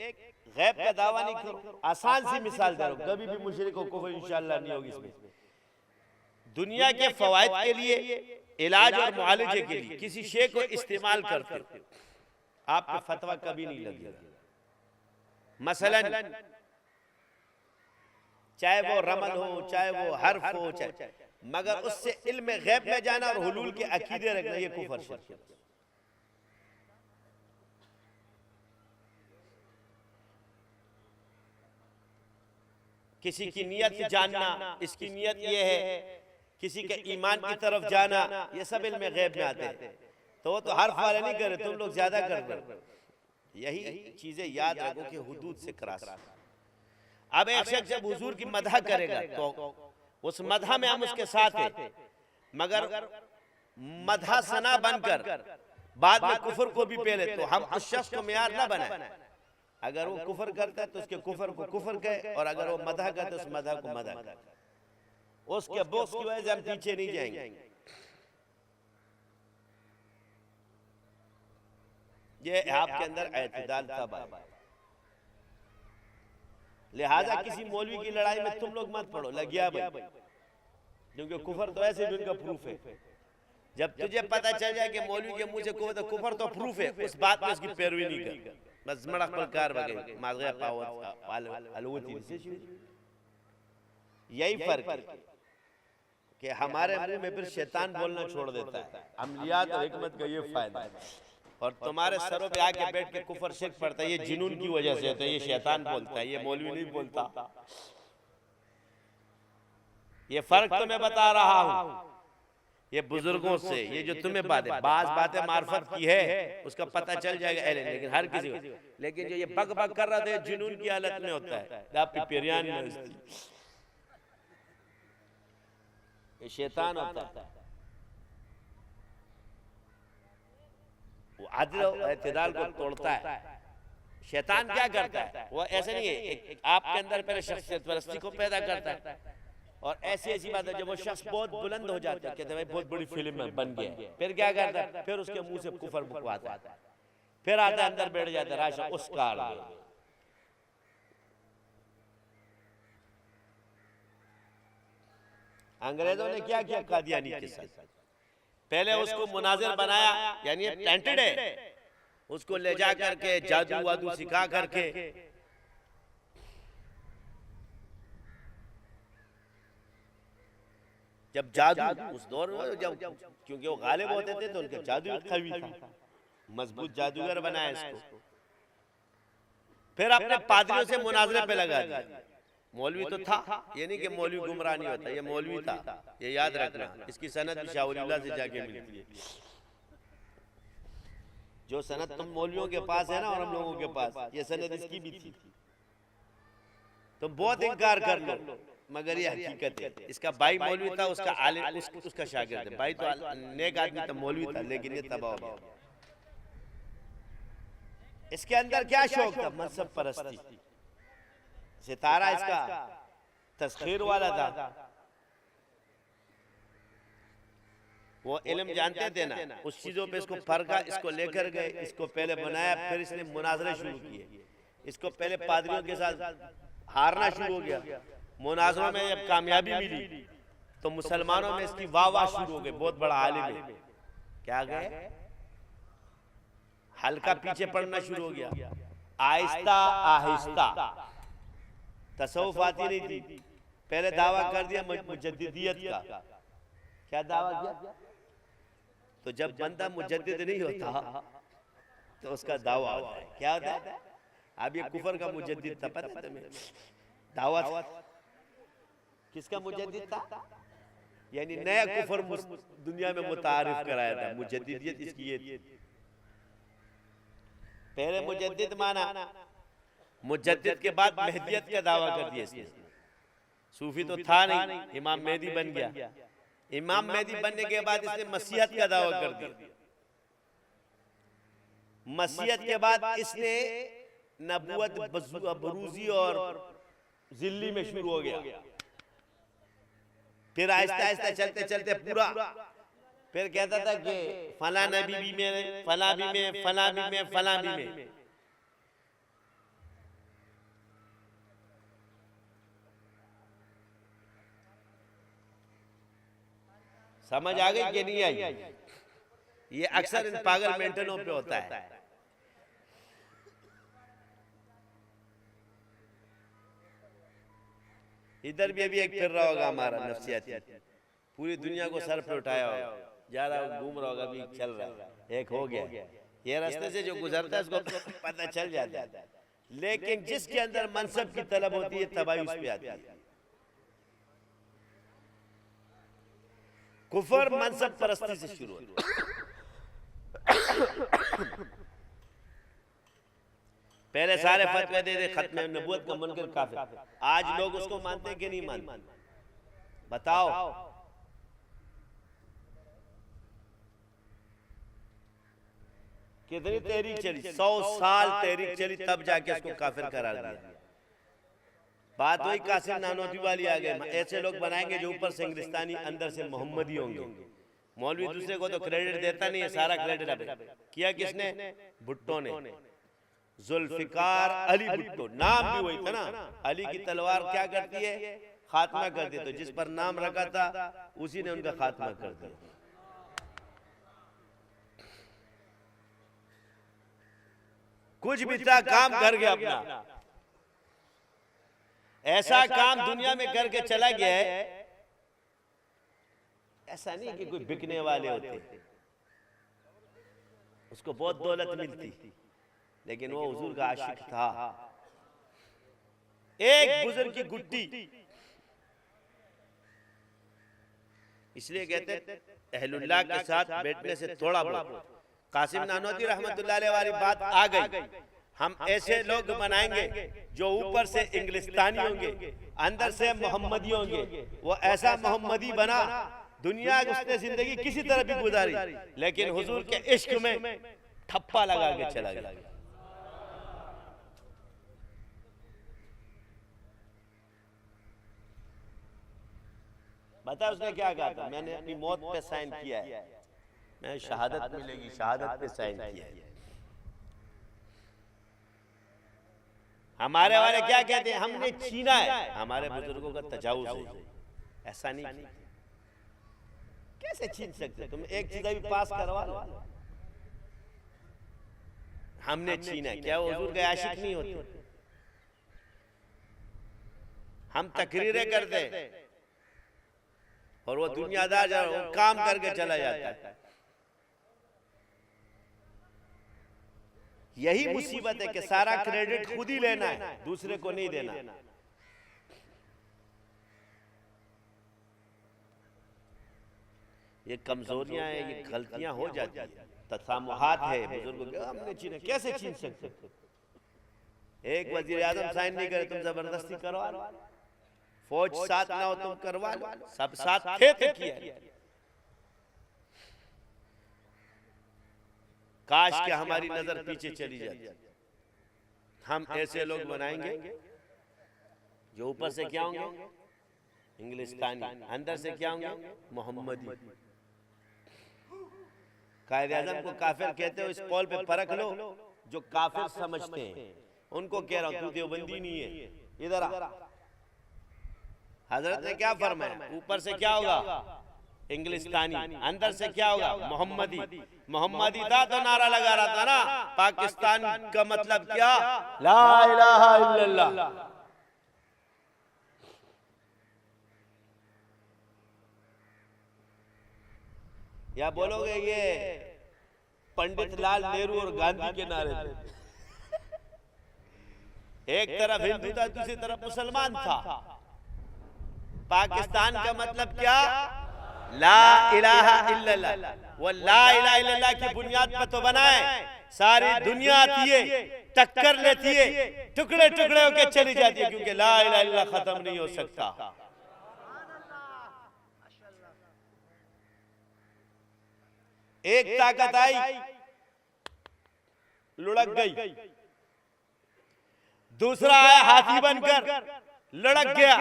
गैब का दावा नहीं करो, आसान सी मिसाल दे रहा हूं, कभी भी मुशरिक को कुफ्र इंशाअल्लाह नहीं होगी इसमें। दुनिया के फवायद के लिए, इलाज और मुआलजे के लिए किसी शे को इस्तेमाल करते हो, आप पे फतवा कभी नहीं लगेगा। मसलन चाहे वो रमल हो, चाहे वो हर्फ हो, चाहे, मगर उससे इल्म गैब में जाना और हुलूल के अकीदे रखना ये कुफ्र शिर्क है। किसी की नियत जानना, इसकी नियत ये है, किसी के ईमान की तरफ जाना, ये सब इल्म गैब में आते हैं। तो वो तो हर्फ वाले नहीं करे, तुम लोग ज्यादा कर रहे। यही चीजें याद रखो कि हुदूद से क्रॉस। अब एक शख्स जब हुजूर की मदह करेगा तो उस मदह में हम उसके साथ हैं, मगर मदह सना बनकर बाद में कुफर को भी पहले, तो हम उस शख्स को मेयार ना बनाए। अगर वो कुफर करता है तो उसके कुफर को कुफर कहे, और अगर वो मदह करता है तो उस मदह को मदह कहे। उसके बोस की वजह से हम पीछे नहीं जाएंगे। ये आपके अंदर एतदाल था भाई। लिहाजा किसी मौलवी की लड़ाई में तुम लोग मत पड़ो, लग गया भाई, क्योंकि कुफर तो ऐसे भी उनका प्रूफ है। जब तुझे पता चल जाए कि मौलवी के मुंह से कुफर तो प्रूफ है, उस बात में उसकी पैरवी नहीं कर, बस मड़क पलकार बगे माज़ पावत अलवती से। यही फर्क है कि हमारे मुंह में फिर शैतान बोलना छोड़ देता है। अमलियात और हिकमत का ये फायदा है। और तुम्हारे सरों पे आके बैठ के कुफर शिर्क पड़ता है, ये जिनून की वजह से होता है, ये शैतान बोलता है, ये मौलवी नहीं बोलता। ये फर्क तो मैं बता रहा हूं, ये बुजुर्गों से, ये जो तुम्हें बाज बातें मार्फत की है उसका पता चल जाएगा, लेकिन हर किसी को। लेकिन जो ये बग बग कर रहा था जिनून की हालत में होता है, आपकी पेरियान ये शैतान होता है। वो अदल और इत्तेदाल को तोड़ता है, शैतान क्या करता है, वो ऐसे नहीं है, आपके अंदर पहले शख्सियत परस्ती को पैदा करता है, और ऐसी ऐसी बात है जब वो शख्स बहुत बुलंद हो जाता है, कहते हैं भाई बहुत बड़ी फिल्म में बन गया, फिर क्या करता है, फिर उसके मुंह से कुफर बुकवाता है, फिर आता है अंदर बैठ जाता है राशा उस कार में। अंग्रेजों ने क्या किया कादियानी के साथ, पहले उसको मुनाजिर बनाया, यानी ये टैलेंटेड है, उसको ले जा करके जादू वादू सिखा करके जब जादू उस दौर में जब क्योंकि वो गालिब होते थे तो उनके जादू कवी था, मजबूत जादूगर बनाया इसको, फिर अपने पादरियों से मुनाजरे पे लगा दिया। मौलवी तो था, ये नहीं कि मौलवी गुमराह नहीं होता, ये मौलवी था, ये याद रखना, इसकी सनद भी शाह वलीउल्लाह से जाके मिलती है। जो सनद तुम मौलवियों के पास है ना और हम लोगों के पास, ये सनद इसकी भी थी। तुम बहुत इनकार कर लो मगर ये हकीकत है। इसका भाई मौलवी था, उसका आलिम उसका शागिर्द है। भाई तो नेक आदमी था, मौलवी था, लेकिन ये तबाह हो गया। इसके अंदर क्या शौक था, मनसब परस्ती। सितारा इसका तस्खीर वाला था, वो इल्म जानते थे ना, उस चीजों पे इसको फरका, इसको लेकर गए, इसको पहले बनाया, फिर इसने मुनाजरे शुरू किए, इसको पहले पादरियों के साथ हारना शुरू हो गया। मुनाजरों में जब कामयाबी मिली तो मुसलमानों में इसकी वाह वाह शुरू हो गई, बहुत बड़ा आलिम है, क्या गए, हल्का पीछे पड़ना शुरू हो गया। आहिस्ता आहिस्ता तसव्वुफ आती नहीं थी, पहले दावा कर दिया मुजद्दिदियत का। क्या दावा किया? तो जब बंदा मुजद्दिद नहीं होता तो उसका दावा होता है। क्या होता है? अब ये कुफर का मुजद्दिद था, पता है तुम्हें? दावा किसका मुजद्दिद था? यानी नया कुफर दुनिया में मुतारिफ कराया था, मुजद्दिदियत इसकी ये थी। पहले मुजद्दिद माना, मुजद्दिद के बाद मेहदियत का दावा कर दिया इसने। सूफी तो था नहीं, इमाम मेहदी बन गया। इमाम मेहदी बनने के बाद इसने मसीहत का दावा कर दिया। मसीहत के बाद इसने नबूवत, बरूजी और जिल्ली में शुरू हो गया। फिर आहिस्ता आहिस्ता चलते चलते पूरा, फिर कहता था कि फला नबी भी में, फला भी में, फला भी में, फला भी में। समझ आ गई कि नहीं आई? ये अक्सर इन पागल मेंटलों पे होता है। इधर भी अभी एक फिर रहा होगा हमारा नफ्सियाती, पूरी दुनिया को सर पे उठाया होगा, जा रहा घूम रहा होगा, अभी चल रहा है, एक हो गया। ये रास्ते से जो गुजरता है उसको पता चल जाता है, लेकिन जिसके अंदर मनसब की तलब होती है तबाही उस पे आती है। कुफर मनसब परस्ती से शुरू होता है। पहले सारे फतवे दे दे खत्म नबूवत का मुनकर काफिर। आज लोग उसको मानते कि नहीं मानते? बताओ। कितनी तहरीक चली, 100 साल तहरीक चली, तब जाके उसको काफिर करार दिया। बात वही कासिम नानोती वाली आ गए। ऐसे लोग बनाएंगे जो ऊपर से इंग्लिस्तानी अंदर से मोहम्मदी होंगे। मौलवी दूसरे को तो क्रेडिट देता नहीं है, सारा क्रेडिट अब किया किसने? भुट्टो ने। जुल्फिकार अली भुट्टो, नाम भी वही था ना। अली की तलवार क्या करती है? खात्मा कर दिया। तो जिस पर नाम रखा था उसी ने उनका खात्मा कर दिया। कुछ भी था काम कर गया अपना। ऐसा काम दुनिया में करके चला गया है, ऐसा नहीं कि कोई बिकने वाले होते, उसको बहुत दौलत मिलती, लेकिन वो हुजूर का आशिक था। एक बुजुर्ग की गुड्डी, इसलिए कहते अहलुल्लाह के साथ बैठने से थोड़ा बहुत। कासिम नानोती रहमतुल्लाह अलैह वाली बात आ गई। हम ऐसे लोग बनाएंगे जो ऊपर से इंग्लिस्तानी होंगे, अंदर से मोहम्मदी होंगे। वो ऐसा मोहम्मदी बना, दुनिया उसने जिंदगी किसी तरह भी गुजारी, लेकिन हुजूर के इश्क में ठप्पा लगा के चला गया। पता उसने क्या कहा था? मैंने अपनी मौत पे साइन किया है, मैं शहादत मिलेगी, शहादत पे साइन किया है। हमारे वाले क्या कहते हैं? हमने छीना है, हमारे बुजुर्गों का तजावुज है। ऐसा नहीं किया। कैसे छीन सकते? तुम एक चीज अभी पास करवा लो, हमने छीना है। क्या वो हुजूर के आशिक नहीं होते? हम तकरीरें करते और वो दुनियादार जो काम करके चला जाता है। यही मुसीबत है कि सारा क्रेडिट खुद ही लेना है, दूसरे को नहीं देना। ये कमजोरियां हैं, ये गलतियां हो जाती है। तसामुहात है बुजुर्गों के, हमने छीने, कैसे छीन सकते? एक वजीर आजम साइन नहीं करे, तुम जबरदस्ती करवा लो। फौज साथ ना हो तुम करवा लो, सब साथ थे तो किया। काश कि हमारी नजर पीछे चली जाती। हम ऐसे लोग बनाएंगे जो ऊपर से क्या होंगे? इंग्लिस्तानी, अंदर से क्या होंगे? मोहम्मदी। कायदे आज़म को काफिर कहते हो, इस कौल पे परख लो। जो काफिर समझते हैं उनको कह रहा हूं, तू देवबंदी नहीं है, इधर आ। हजरत ने क्या फरमाया? ऊपर से क्या होगा? इंग्लिस्तानी, अंदर से क्या होगा? मोहम्मदी। मोहम्मदी था तो नारा लगा रहा था ना, पाकिस्तान का मतलब क्या? ला इलाहा इल्लल्लाह। या बोलोगे ये पंडित लाल नेहरू और गांधी के नारे थे। एक तरफ हिंदू था, दूसरी तरफ मुसलमान था। पाकिस्तान का मतलब क्या? ला इलाहा इल्लल्लाह। वो ला इलाहा इल्लल्लाह की बुनियाद पर तो बनाए, सारी दुनिया आती है, टक्कर लेती है, टुकड़े टुकड़े होकर चली जाती है, क्योंकि ला इलाहा इल्लल्लाह खत्म नहीं हो सकता। एक ताकत आई, लुढ़क गई। दूसरा आया हाथी बनकर, लड़क गया।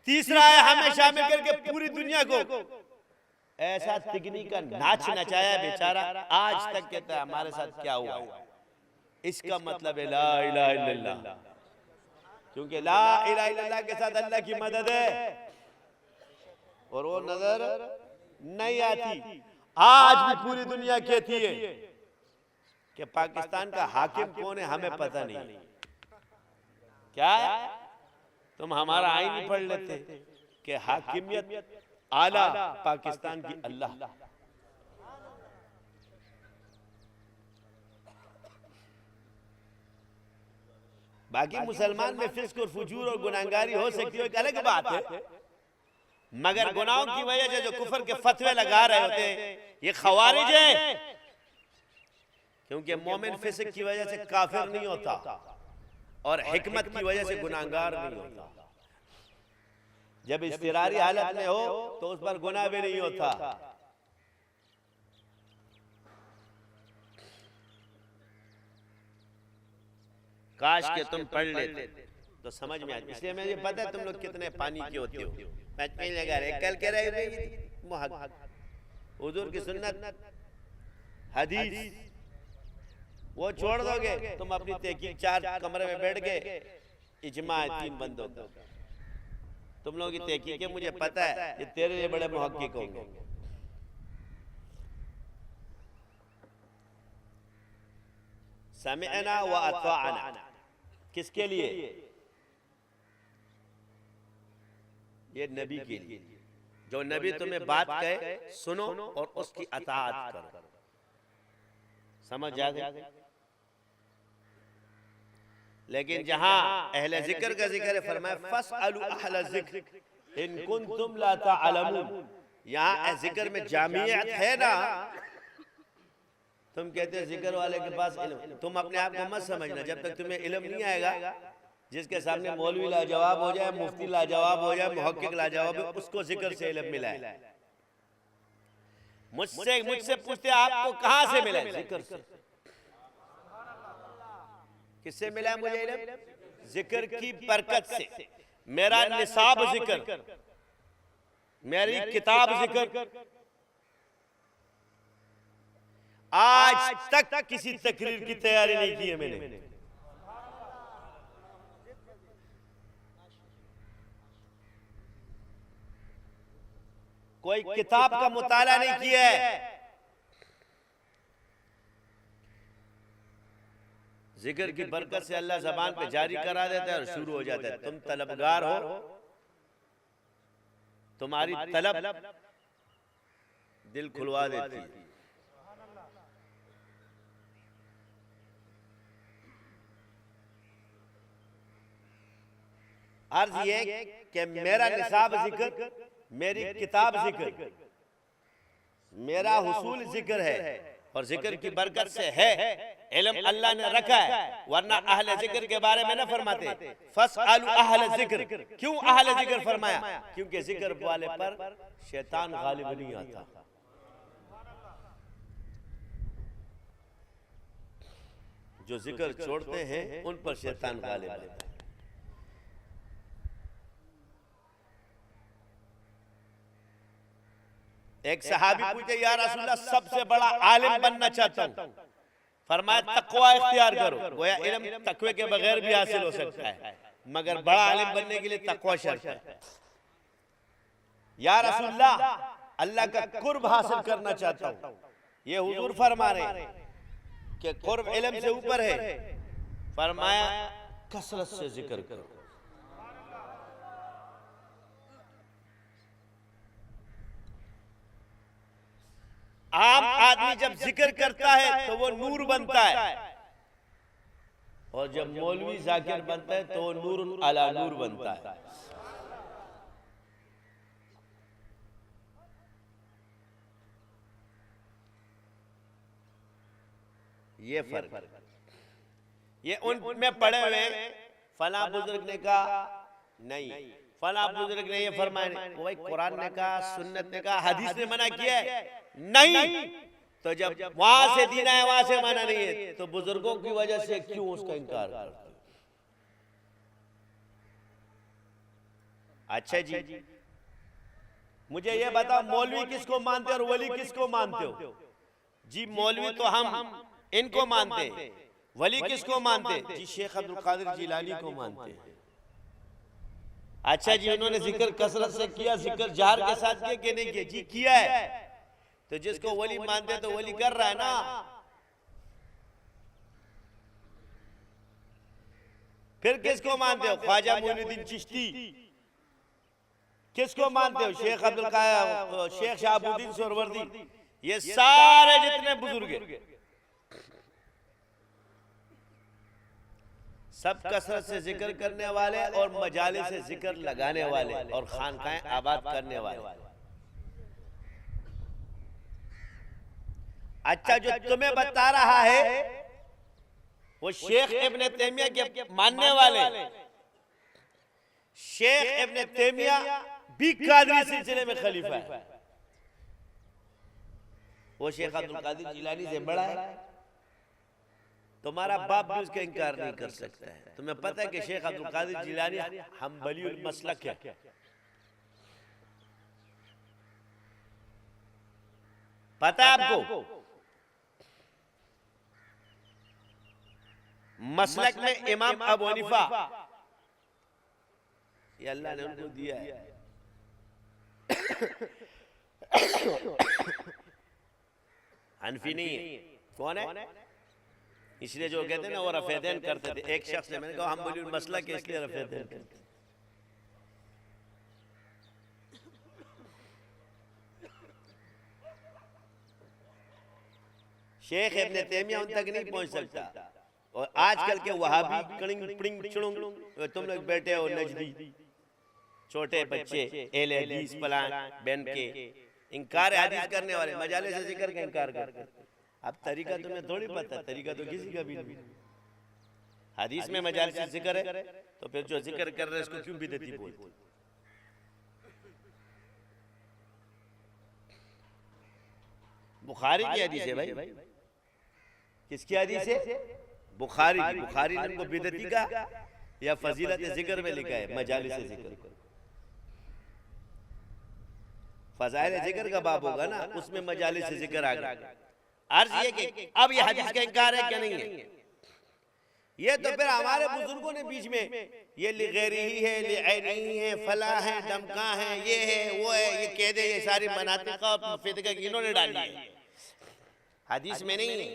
तीसरा आया हमेशा मिलकर के पूरी दुनिया को ऐसा तिगनी का नाच नचाया बेचारा, आज तक कहता है हमारे साथ क्या हुआ। इसका मतलब है ला इलाहा इल्लल्लाह, क्योंकि ला इलाहा इल्लल्लाह के साथ अल्लाह की मदद है और वो नजर नहीं आती। आज भी पूरी दुनिया कहती है कि पाकिस्तान का हाकिम कौन है, हमें पता नहीं। क्या है? तुम हमारा आईन ही पढ़ लेते कि हाकिमियत आला पाकिस्तान की अल्लाह। बाकी मुसलमान में फिस्क और फुजूर और गुनाहगारी हो सकती है, एक अलग बात है, मगर गुनाहों की वजह से जो कुफर के फतवे लगा रहे होते हैं ये खवारिज है। क्योंकि मोमिन फिस्क की वजह से काफिर नहीं होता और हिकमत की वजह से गुनाहगार नहीं होता। जब इस्तिरारी हालत में हो तो उस पर गुनाह भी नहीं होता। काश के तुम पढ़ लेते तो समझ में आती। इसलिए मुझे पता है तुम लोग कितने पानी के होते हो। मैं नहीं लगा रहे, कल कह रहे हुजूर की सुन्नत हदीस वो छोड़ दोगे, तुम अपनी तहकीक 4 कमरे में बैठ गए, इजमा है 3 बंदों का। तुम लोगों की तहकीक है, मुझे पता है ये तेरे लिए बड़े मुहक्किक होंगे। समिअना व अताअना किसके लिए? ये नबी के लिए। जो नबी तुम्हें बात कहे सुनो और उसकी अताअत करो। समझ आ गई? लेकिन जहां अहले जिक्र का जिक्र है, फरमाया फसअलु अहले जिक्र इन कुंतुम ला तअलमून। यहां जिक्र में जामियत है ना। तुम कहते हैं जिक्र वाले के पास इल्म, तुम अपने आप को मत समझना जब तक तुम्हें इल्म नहीं आएगा। जिसके सामने मौलवी लाजवाब हो जाए, मुफ्ती लाजवाब हो जाए, मुहक्किक लाजवाब हो, उसको जिक्र से इल्म मिला है। मुझसे पूछते आपको कहां से मिला? जिक्र से। किससे मिला मुझे इल्म? जिक्र की बरकत से। मेरा निसाब जिक्र, मेरी किताब जिक्र आज तक किसी तकरीर की तैयारी नहीं की है मैंने। कोई किताब का मुताला नहीं किया है। जिक्र की बरकत से अल्लाह ज़बान पे जारी करा देता है और शुरू हो जाता है। तुम तलबगार हो, तुम्हारी तलब दिल खुलवा देती है। अर्ज ये कि मेरा निसाब जिक्र, मेरी किताब जिक्र, मेरा हुसूल जिक्र है और जिक्र की बरकत से है। इल्म अल्लाह ने रखा है, वरना अहले जिक्र के बारे में न फरमाते फस्अलू अहले जिक्र। क्यों अहले जिक्र फरमाया? क्योंकि जिक्र वाले पर शैतान गालिब नहीं आता। जो जिक्र छोड़ते हैं उन पर शैतान गालिब आता है। एक सहाबी पूछे, या रसूलल्लाह सबसे बड़ा आलिम बनना चाहता हूं। फरमाया तकवा इख्तियार करो। गोया इल्म तकवे के बगैर भी हासिल हो सकता है, मगर बड़ा आलिम बनने के लिए तकवा शर्त है। या रसूलल्लाह अल्लाह का कुर्ब हासिल करना चाहता हूं। ये हुजूर फरमा रहे हैं कि कुर्ब इल्म से ऊपर है। फरमाया कसरत से जिक्र करो। आम आदमी जब जिक्र करता है तो वो नूर बनता है, और जब मौलवी जाकिर बनता है तो वो नूर अला नूर बनता है। ये फर्क, ये उनमें पड़े हुए फला बुजुर्ग ने कहा नहीं, फला बुजुर्ग ने ये फरमाया नहीं, वही कुरान ने कहा, सुन्नत ने कहा, हदीस ने मना किया है नहीं। तो जब वहां से दीना है वहां से मना नहीं है, तो बुजुर्गों की वजह से क्यों उसका इनकार करते? अच्छा जी, मुझे ये बताओ मौलवी किसको मानते हो और वली किसको मानते हो? जी मौलवी तो हम इनको मानते हैं, वली किसको मानते हैं? जी शेख अब्दुल कादिर जिलानी को मानते हैं। अच्छा जी, उन्होंने जिक्र कसरत से किया, जिक्र जहर के साथ किया कि नहीं किया? जी किया है। तो जिसको वली मानते हैं तो वली कर रहा है ना। फिर किसको मानते हो? ख्वाजा मोइनुद्दीन चिश्ती। किसको मानते हो? शेख अब्दुल कादिर, शेख शहाबुद्दीन सोहरवर्दी। ये सारे जितने बुजुर्ग हैं सब कसरत से जिक्र करने वाले और मजाले से जिक्र लगाने वाले और खानकाएं आबाद करने वाले। अच्छा, जो तुम्हें बता रहा है वो शेख इब्ने तैमिया के मानने वाले। शेख इब्ने तैमिया भी कादरी सिलसिले में खलीफा है। वो शेख अब्दुल कादिर जिलानी से बड़ा है। तुम्हारा बाप भी उसका इनकार नहीं कर सकता है। तुम्हें पता है कि शेख अब्दुल कादिर जिलानी हम्बलीउल मसलक है। पता है आपको? मसलक में इमाम अबू हनीफा, ये अल्लाह ने उनको दिया है। हनफी नहीं है। कौन है? इसलिए जो कहते हैं ना वो रफ़ेदैन करते थे। एक शख्स ने, मैंने कहा हम बोली मसला के इसलिए रफ़ेदैन करते। शेख इब्ने तैमिया उन तक नहीं पहुंच सकता। और आजकल के वहाबी कड़िंग पिड़िंग चुड़ुंग, तुम लोग बैठे हो नजदी छोटे बच्चे एले हदीस पलान बैन के इनकार हदीस करने वाले, मजाले से जिक्र का इनकार करते। अब तरीका तुम्हें थोड़ी पता, तरीका तो किसी का भी नहीं। हदीस में मजाले से जिक्र है तो फिर जो जिक्र कर रहे हैं इसको क्यों बिदअती बोलते? बुखारी की हदीस है भाई। किसकी हदीस है? बुखारी की। बुखारी ने इनको बिदअती का या फजीलत जिक्र में लिखा है मजालिस जिक्र। फज़ाइल जिक्र का बाब होगा ना, उसमें मजालिस से जिक्र आ गया। अर्ज ये कि अब ये हदीस का इनकार है क्या नहीं है? ये तो फिर हमारे बुजुर्गों ने बीच में ये लिगैरी ही है, लिऐनी है, फला है, दमका है, ये है, वो है, ये कह दे, ये सारी मनातिक़ फितक़ा इन्होंने डाली है, हदीस में नहीं है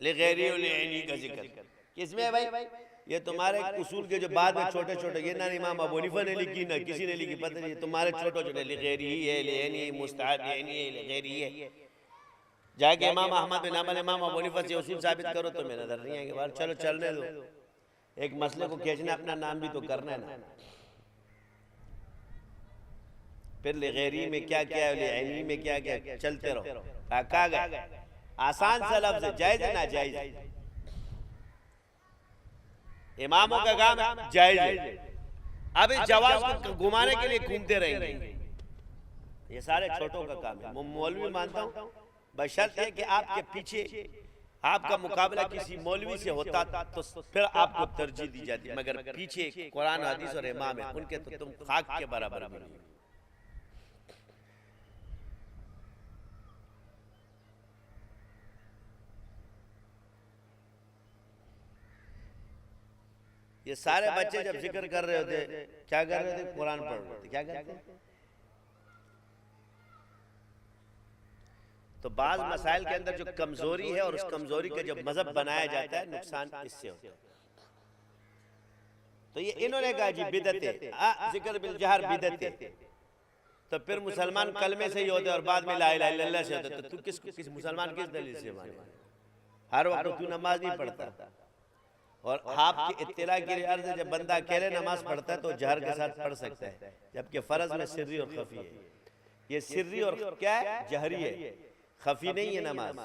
लिगैरी और लिऐनी का जिक्र। किसमें है भाई? ये तुम्हारे उसूल के जो बाद में छोटे छोटे, ये ना इमाम अबू हनीफा ने लिखी ना किसी ने लिखी, पता नहीं, तुम्हारे छोटे छोटे लिगैरी ही है, लिऐनी, मुस्तहब लिऐनी है, लिगैरी है। जाके इमाम अहमद बिन हंबल, इमाम अबू हनीफा से उसूल साबित करो तो मेरा नजर नहीं आएंगे बाहर। चलो चलने दो, एक मसले को खींचना, अपना नाम भी तो करना है ना। फिर लिगैरी में क्या क्या है, लिऐनी में क्या क्या, चलते रहो। कहा गया आसान सा लफ्ज़ है, जायज़ ना जायज़, इमामों का काम है जायज़ है। अब इस जवाब को घुमाने के लिए घूमते रहेंगे, ये सारे छोटों का काम है। मौलवी मानता हूँ बशर्त है कि आपके पीछे आपका मुकाबला किसी मौलवी से होता तो फिर आपको तरजीह दी जाती, मगर पीछे कुरान हदीस और इमाम है, उनके तो तुम खाक के बराबर भी नहीं। ये सारे बच्चे जब जिक्र कर रहे होते, क्या कर रहे थे? कुरान पढ़ रहे थे। क्या करते हैं? तो बाज़ मसाइल के अंदर जो कमजोरी है और उस कमजोरी का जब मजहब बनाया जाता है, नुकसान इससे होता है। तो ये इन्होंने कहा जी बिदत है, जिक्र बिल जहर बिदत है, तो फिर मुसलमान कलमे से ही होते और बाद में ला इलाहा इल्लल्लाह से होते। तो तू किस मुसलमान किस दलील से माने? हर वक्त तू नमाज नहीं पढ़ता। और आपकी इत्तला के लिए अर्ज है, जब बंदा अकेले नमाज पढ़ता है तो जहर के साथ पढ़ सकता है, जबकि फर्ज में सिर्री और खफी है। ये सिर्री और क्या है? जहरी है, खफी नहीं है नमाज।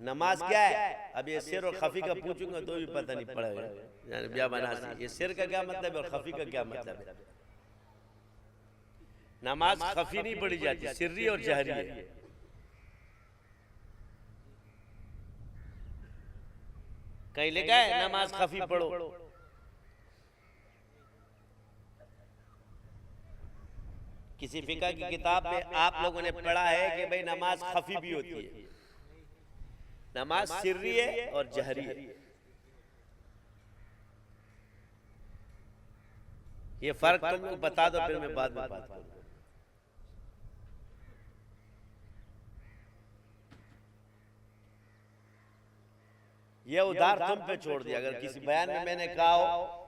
नमाज क्या है? अब ये सिर और खफी का पूछूंगा तो भी पता नहीं पड़ेगा, यानी ब्या बनासी। ये सिर का क्या मतलब है और खफी का क्या मतलब है? नमाज खफी नहीं पढ़ी जाती, सिर्री और जहरी है। कहीं लिखा है नमाज खफी पढ़ो? किसी फिका की किताब में आप लोगों ने पढ़ा है कि भाई नमाज खफी भी होती है? नमाज सिर्री है और जहरी है। ये फर्क तुम लोग बता दो, फिर मैं बाद में बात करूंगा। ये उधार तुम पे छोड़ दिया। अगर किसी बयान में मैंने कहा हो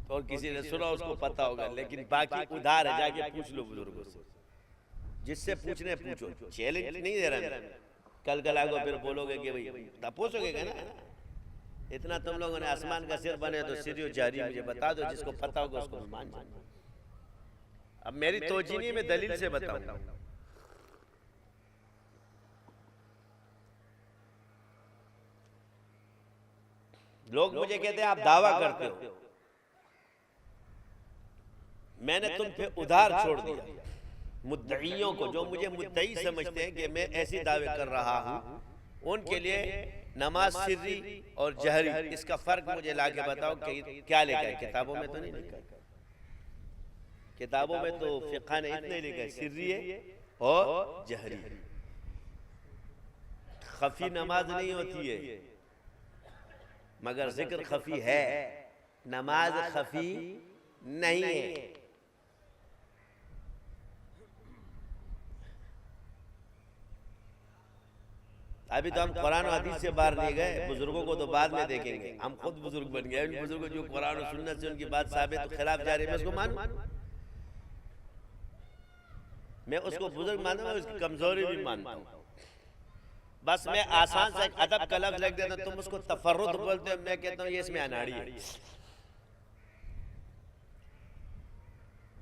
तो और किसी ने सुना उसको पता होगा, लेकिन बाकी उधार है, जाके पूछ लो बुजुर्गों से, जिससे पूछने पूछो। चैलेंज नहीं दे रहा मैं, कल लागो फिर बोलोगे कि भाई तपोसोगे ना। इतना तुम लोगों ने आसमान का सिर बने तो सिर जारी मुझे बता दो, जिसको पता होगा उसको मान जाए। अब मेरी तोजीनी में दलील से बताऊंगा। लोग मुझे कहते हैं आप दावा करते हो, मैंने तुम पे उधार छोड़ दिया। मुद्दईयों को, जो मुझे मुद्दई समझते हैं कि मैं ऐसी दावे कर रहा हूं, उनके लिए नमाज सिर्री और जहरी, इसका फर्क मुझे लाके बताओ कि क्या लिखा है। किताबों में तो नहीं लिखा है, किताबों में तो फिक़ह ने इतने लिखा है, सिर्री है और जहरी। खफी नमाज नहीं होती है, मगर जिक्र खफी है, नमाज खफी नहीं है। अभी तो हम कुरान और हदीस से बाहर नहीं गए, बुजुर्गों को तो बाद में देखेंगे। हम खुद बुजुर्ग बन गए। उन बुजुर्गों जो कुरान और सुन्नत से उनकी बात साबित तो खिलाफ जा रही है, मैं उसको मानूं? मैं उसको बुजुर्ग मानता हूं, उसकी कमजोरी भी मानता हूं। बस मैं आसान सा एक अदब का लफ्ज़ लिख देता हूं, तुम उसको तफर्रुद बोलते हो, मैं कहता हूं ये इसमें अनाड़ी है।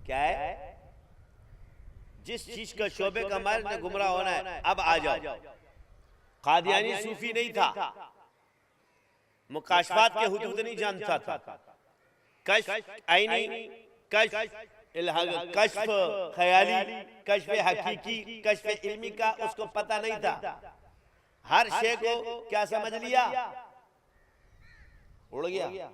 क्या है? जिस चीज का शोबे का मालिक ने गुमराह होना है, अब आ जाओ। कादियानी सूफी नहीं था, मुकाशफात के हुदूद नहीं जानता था, कश्फ आईनी, कश्फ ख्याली, कश्फ हकीकी, कश्फ इल्मी का उसको पता नहीं था। हर शे को क्या समझ लिया? उड़ गया।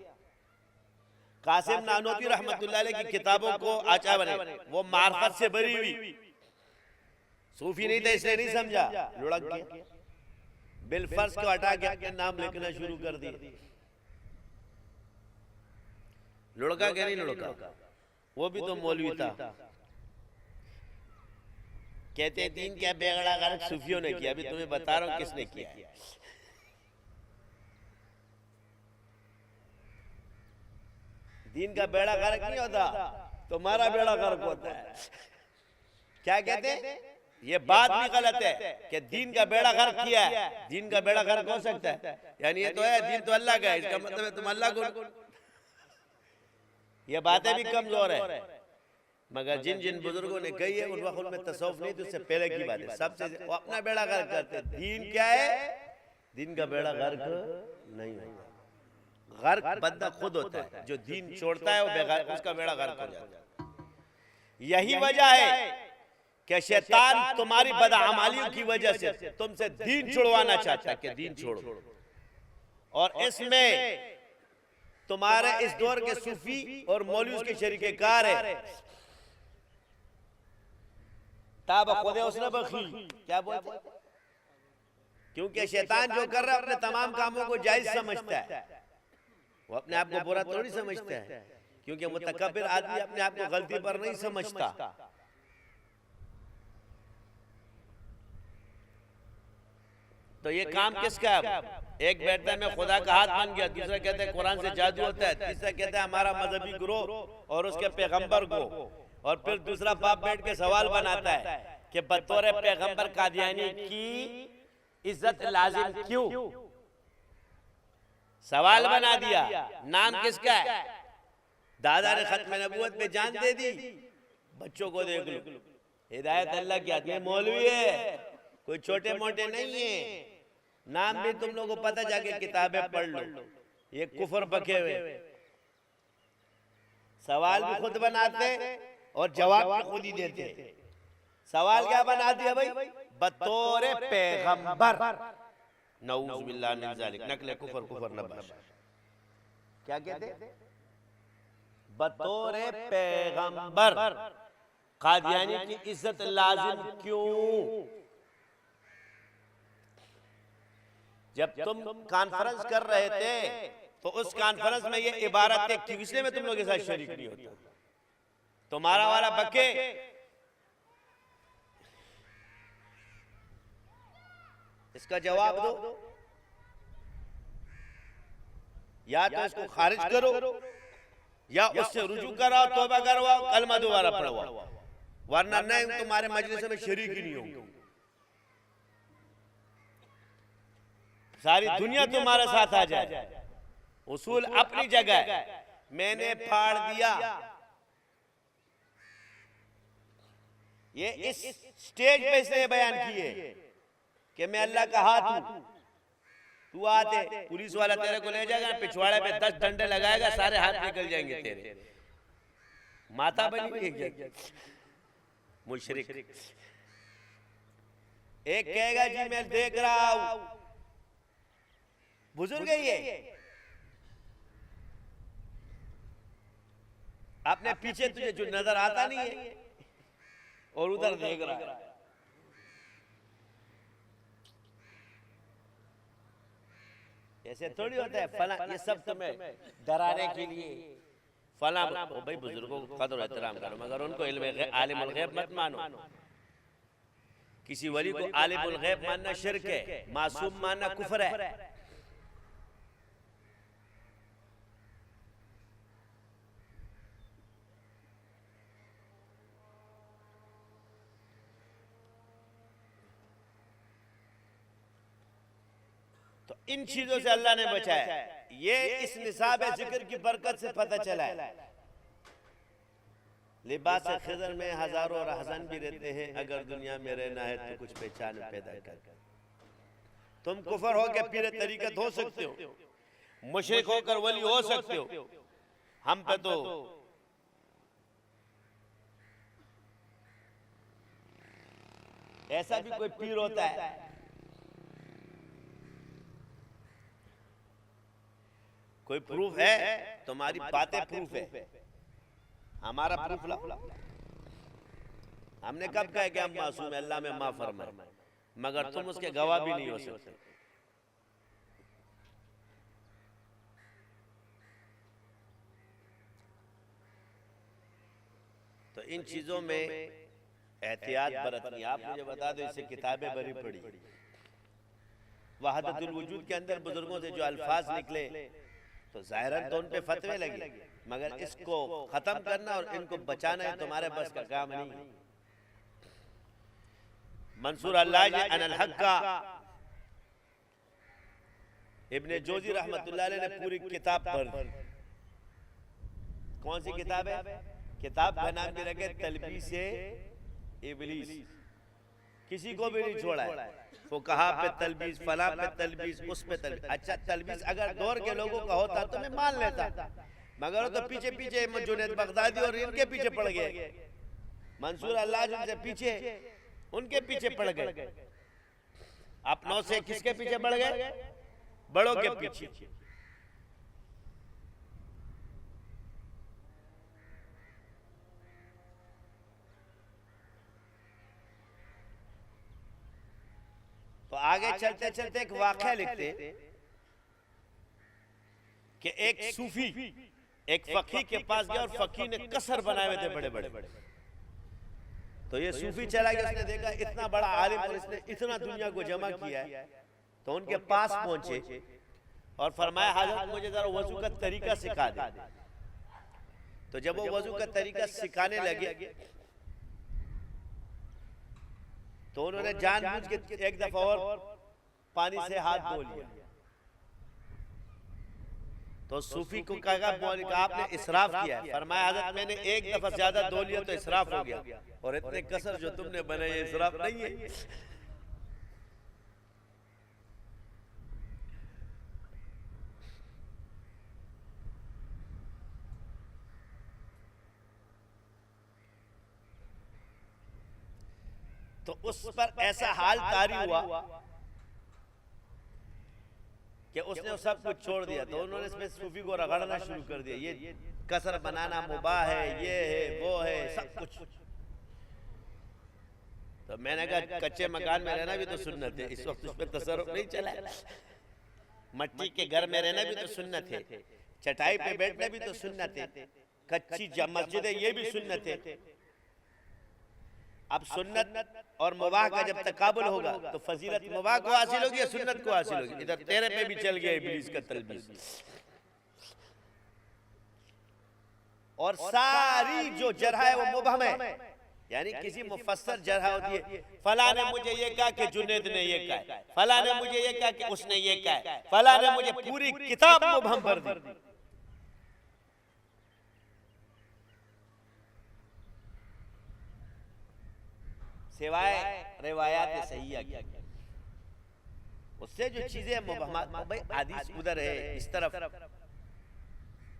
कासिम नानोती रहमतुल्लाह अलैह की किताबों को आचा बने, वो मार्फत से भरी हुई। सूफी नहीं था इसलिए नहीं समझा, लुढ़क गया, बिलफर्ज को हटा के अपने नाम लिखना शुरू कर दिए। लुढ़का क्या नहीं लुढ़का, वो भी तो मौलवी था। कहते हैं दीन क्या बेगड़ा गर्क सूफियों ने किया, अभी तुम्हें बता रहा हूं किसने किया है। दीन का बेड़ा गर्क नहीं होता, तुम्हारा बेड़ा गर्क होता है। क्या कहते हैं? ये बात भी गलत है कि दीन का बेड़ा गर्क किया है। दीन का बेड़ा गर्क हो सकता है, यानी ये तो है दीन तो अल्लाह का है, इसका मतलब है तुम अल्लाह को। ये बातें भी कमजोर है, मगर जिन जिन बुजुर्गों ने कही है उन वक्त में तसव्वुफ नहीं, तो उससे पहले की बात है। सबसे वो अपना बेड़ा गर्क करते। दीन क्या है? दीन का बेड़ा गर्क नहीं होता, गर्क बंदा खुद होता है। जो दीन छोड़ता है वो उसका बेड़ा गर्क हो जाता है। यही वजह है कि शैतान तुम्हारी बदअमालियों की वजह से तुमसे दीन छुड़वाना चाहता है कि दीन छोड़ो। और इसमें तुम्हारे इस दौर के सूफी और मौलवी उसके शरीकेकार है। ताब खुदे उसने बखी क्या बोलते, क्योंकि शैतान जो कर रहा है अपने तमाम कामों को जायज समझता है, वो अपने आप को बुरा थोड़ी समझता है, क्योंकि मुतकब्बिर आदमी अपने आप को गलती पर नहीं समझता। तो ये काम किसका है? एक बैठता है मैं खुदा का हाथ बन गया, दूसरा कहता है कुरान से जादू होता है, तीसरा कहता है हमारा मजहबी गुरु और उसके पैगंबर को, और फिर दूसरा बाप बैठ के सवाल बनाता है कि बतौर पैगंबर कादियानी की इज्जत लाजिम क्यों? सवाल बना दिया। नाम किसका है? दादा ने खत्म नबूवत पे जान दे दी। बच्चों को देख लो, हिदायत अल्लाह की आती है, मौलवी है, कोई छोटे मोटे नहीं है। नाम भी तुम लोगों को पता, जाके किताबें पढ़ लो। ये कुफर पके हुए, सवाल भी खुद बनाते और जवाब भी खुद ही देते। सवाल क्या बना दिया भाई? बतौर पैगंबर, नऊज़ बिल्लाह मिन ज़ालिक, नकले कुफर कुफर नबाश। क्या कहते? बतौर पैगंबर कादियानी की इज्जत लाजिम क्यों? जब तुम कॉन्फ्रेंस कर रहे थे तो उस कॉन्फ्रेंस में ये इबारत थी, इसलिए मैं तुम लोगों के साथ शरीक नहीं होता। तुम्हारा वाला बके, इसका जवाब दो, या तो इसको खारिज करो या उससे रुजू कराओ, तौबा करवाओ, कलमा दोबारा पढ़वाओ, वरना नहीं तुम्हारे मजलिस में शरीक ही नहीं होंगे। सारी दुनिया तुम्हारे साथ आ जाए। उसूल अपनी जगह, मैंने फाड़ दिया। ये इस स्टेज पे इसने बयान किए कि मैं अल्लाह का हाथ हूं। तू आते पुलिस वाला तेरे को ले जाएगा, पिछवाड़े पे 10 डंडे लगाएगा, सारे हाथ निकल जाएंगे तेरे। माता बनी हुई है मुशरिक। एक कहेगा जी मैं देख रहा हूं, बुजुर्ग है ये, आपने पीछे तुझे जो नजर आता नहीं है और उधर देख रहा है। ऐसे थोड़ी होता है फला, ये सब तुम्हें डराने के लिए फला। भाई बुजुर्गों को कदर एहतराम करो, मगर उनको इल्म आलिमुल गैब मत मानो। किसी वली को आलिमुल गैब मानना शिर्क है, मासूम मानना कुफर है। तो इन चीजों से अल्लाह ने बचाया। ये इस निसाब जिक्र की बरकत से पता चला है। लिबास खिज़र में हजारों और हसन भी रहते हैं, अगर दुनिया में रहना है तो कुछ पहचान पैदा कर। तुम कुफर हो के पीर तरीकत हो सकते हो, मुशरिक होकर वली हो सकते हो, हम पे तो ऐसा भी कोई पीर होता है। कोई प्रूफ है? तुम्हारी बातें प्रूफ है, हमारा प्रूफ लाओ। हमने कब कहा कि हम मासूम है, अल्लाह में माफ फरमाए, मगर तुम उसके गवाह भी नहीं हो सकते। तो इन चीजों में एहतियात बरतनी। आप मुझे बता दो, इससे किताबें भरी पड़ी, वहदतुल वजूद के अंदर बुजुर्गों से जो अल्फाज निकले तो जाहिरन तो उन पे फतवे लगे, मगर इसको खत्म करना और इनको बचाना है तुम्हारे बस का काम नहीं। मंसूर अल्लाह अनल हक का इब्ने जोजी रहमतुल्लाह अलैह ने पूरी किताब पढ़ दी। कौन सी किताब है? किताब का नाम भी रखे तलबीसे इब्लीस। किसी को भी नहीं छोड़ा है, फुकहा पे तलबीस, फला पे तलबीस, उस पे तलबीस। अच्छा, तलबीस अगर दौर के लोगों का होता तो मैं मान लेता, मगर तो पीछे पीछे जुनैद बगदादी और इनके पीछे पड़ गए, मंसूर अल्लाह जिनसे पीछे, उनके पीछे पड़ गए। अपनों से किसके पीछे पड़ गए? बड़ों के पीछे। तो आगे चलते चलते एक वाक़या लिखते कि एक सूफी एक फकीह के पास गया और फकीह ने कसर बनाए हुए थे बड़े बड़े। तो ये सूफी चला गया, उसने देखा इतना बड़ा आलिम और इसने इतना दुनिया को जमा किया है, तो उनके पास पहुंचे और फरमाया, हज़रत मुझे जरा वजू का तरीका सिखा दे। तो जब वो वजू का तरीका सिखाने लगे तो उन्होंने जानबूझ के एक दफा और पानी से हाथ धो लिया। तो सूफी को कहा, आपने इसराफ किया है। फरमाया, हज़रत मैंने एक दफा ज्यादा धो लिया तो इसराफ हो गया, और इतने कसर जो तुमने बनाए इसराफ नहीं है। तो उस पर ऐसा हाल तारी हुआ कि उसने सब कुछ छोड़ दिया। तो उन्होंने इसमें सूफी को रगड़ना शुरू कर दिया, ये कसर बनाना मुबाह है, ये है वो है, सब कुछ। तो मैंने कहा, कच्चे मकान में रहना भी तो सुन्नत है, इस वक्त उस पर तसर्रुफ नहीं चला। मट्टी के घर में रहना भी तो सुन्नत है, चटाई पे बैठना भी तो सुन्नत है, कच्ची मस्जिद है ये भी सुन्नत है। अब सुन्नत और मुबाह का जब तकाबुल होगा तो फजीलत मुबाह को हासिल होगी या सुन्नत को हासिल होगी? इधर तेरे पे भी चल गया इब्लीस का तलबीस। और सारी जो जरह है वो मुबहम है, यानी किसी मुफस्सर जरह होती है, फला ने मुझे ये कहा कि जुनैद ने ये कहा, फला ने मुझे ये कहा कि उसने ये कहा, फला ने मुझे पूरी किताब मुबहम भर दी। सिवाय रिवायात सही की, उससे जो चीजें मुबहमात, भाई हदीस उधर है, इस तरफ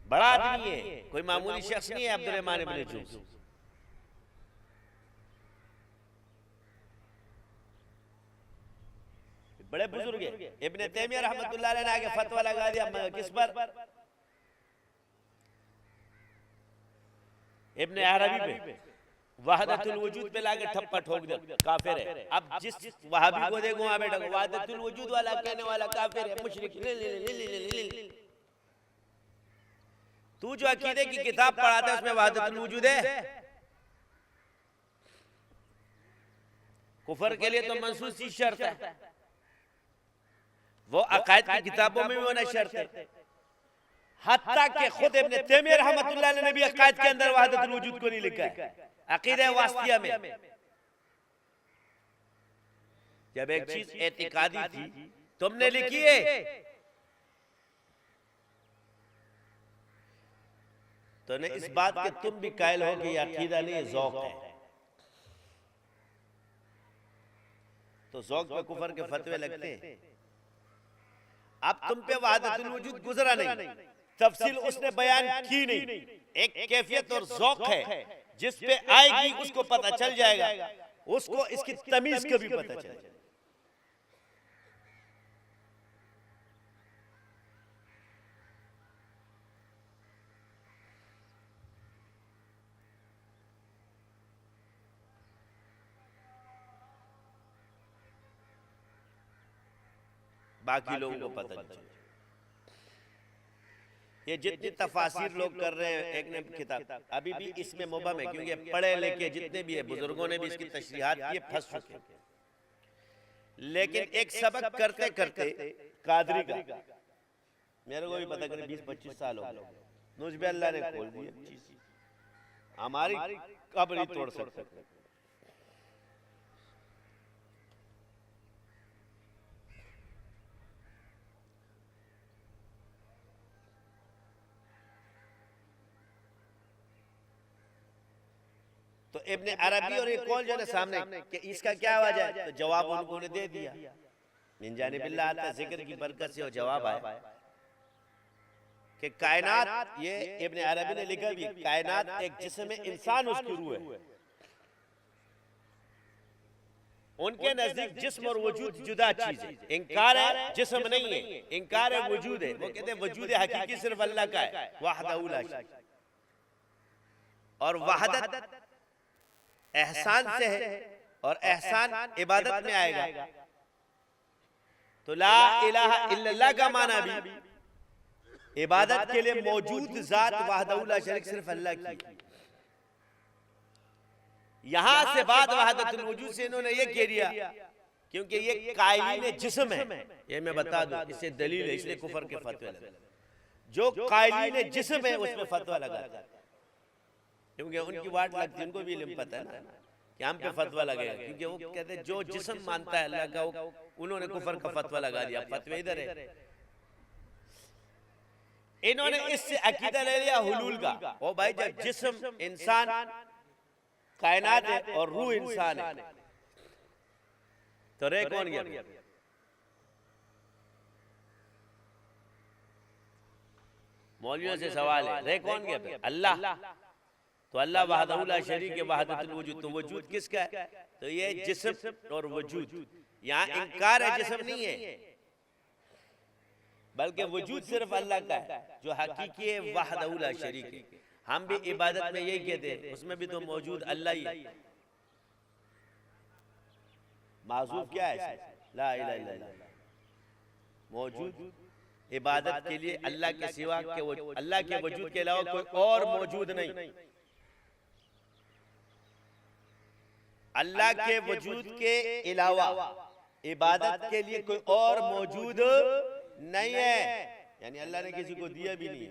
बड़ा आदमी है, कोई मामूली शख्स नहीं है अब्दुर्रहमान इब्न जूस। बड़े बुजुर्ग है। इब्न तैमिया रहमतुल्लाह अलैह ने आगे फतवा लगा दिया, किस पर? इब्न अरबी पे, वहदतुल वजूद पे लाके ठप्पा ठोक दिया, काफिर है। अब जिस वहाबी को देखो वहां बैठा, वहदतुल वजूद वाला कहने वाला काफिर है, मुशरिक। तू जो अकीदे की किताब पढ़ाता है उसमें वहदतुल वजूद है? कुफर के लिए तो मंसूस ही शर्त है, वो अकायद की किताबों में भी होना शर्त है। हत्ता के खुद इब्न तैमिया रहमतुल्लाह अलैह ने भी अकायद के अंदर वहदतुल वजूद को नहीं लिखा है, अकीदा वास्तिया में। जब एक चीज एतिकादी थी तुमने लिखी है, तो ने इस बात के तुम भी कायल हो कि अकीदा नहीं ज़ौक़ है। तो ज़ौक़ पे कुफर के फतवे लगते हैं। अब तुम पे वहदतुल वजूद गुजरा नहीं, तफसील उसने बयान की नहीं, एक कैफियत और ज़ौक़ है जिस पे आएगी उसको पता चल जाएगा, उसको इसकी तमीज का भी पता चल जाएगा। बाकी लोगों को पता नहीं चले। ये जितनी तफासिर लोग कर रहे हैं, एक ने किताब अभी भी इसमें मुबहम है, क्योंकि पढ़े लिखे जितने भी है बुजुर्गों ने भी इसकी तशरीहात किए, फंस चुके। लेकिन एक सबक करते करते कादरी का मेरे को भी पता करें 20-25 साल हो गए, मुझे अल्लाह ने खोल दिया, हमारी कब्र ही तोड़ सकते। तो इब्ने अरबी और एक कौल जो है सामने कि इसका क्या वजह है, तो जवाब उन्होंने दे दिया। मिन जानिबिल्लाह आता जिक्र की बरकत से और जवाब आया कि कायनात, ये इब्ने अरबी ने लिखा भी, कायनात एक जिस्म में इंसान उसकी रूह है। उनके नजदीक जिस्म और वजूद जुदा चीज है। इंकार है जिस्म नहीं है, इंकार है वजूद है। वो कहते हैं वजूद हकीकी सिर्फ अल्लाह का है, वहदहू ला शरीक, और वहदत एहसान से है, और एहसान इबादत में आएगा। तो ला इलाहा इल्लल्लाह का माना भी इबादत के लिए मौजूद जात वहदहू ला शरीक सिर्फ अल्लाह की। यहां से बाद वहदतुल वजूद से इन्होंने ये कह दिया, क्योंकि ये कायलीन जिस्म है, ये मैं बता दूं, इससे दलील है, इसलिए कुफर के फतवे लगे। जो कायलीन जिस्म है उसमें फतवा लगा, क्योंकि उनकी वाट लगती है, उनको भी इल्म पता है ना कि हम पे फतवा लगेगा, क्योंकि वो कहते हैं जो जिस्म मानता है अल्लाह का, उन्होंने कुफर का फतवा लगा दिया। फतवे इधर है, इन्होंने इससे अकीदा ले लिया हुलूल का। ओ भाई, जब जिस्म इंसान कायनात है और रूह इंसान है, तो रह कौन गया? मौलवियों से सवाल है, रह कौन गया? अल्लाह। तो अल्लाह वहदहू ला शरीक है, वहदतुल वजूद। तो वजूद किसका है? तो ये जिस्म और वजूद, यहाँ इंकार है, जिस्म नहीं है, बल्कि वजूद सिर्फ अल्लाह का है जो हकीकी है, वहदहू ला शरीक है। हम भी इबादत में यही कहते हैं, उसमें भी तो मौजूद अल्लाह ही है। माज़ूफ क्या है? ला इलाहा इल्लल्लाह। मौजूद इबादत के लिए अल्लाह के सिवा अल्लाह के वजूद के अलावा कोई और मौजूद नहीं। अल्लाह के वजूद के अलावा इबादत के लिए कोई और मौजूद नहीं है, यानी अल्लाह ने किसी को दिया भी नहीं।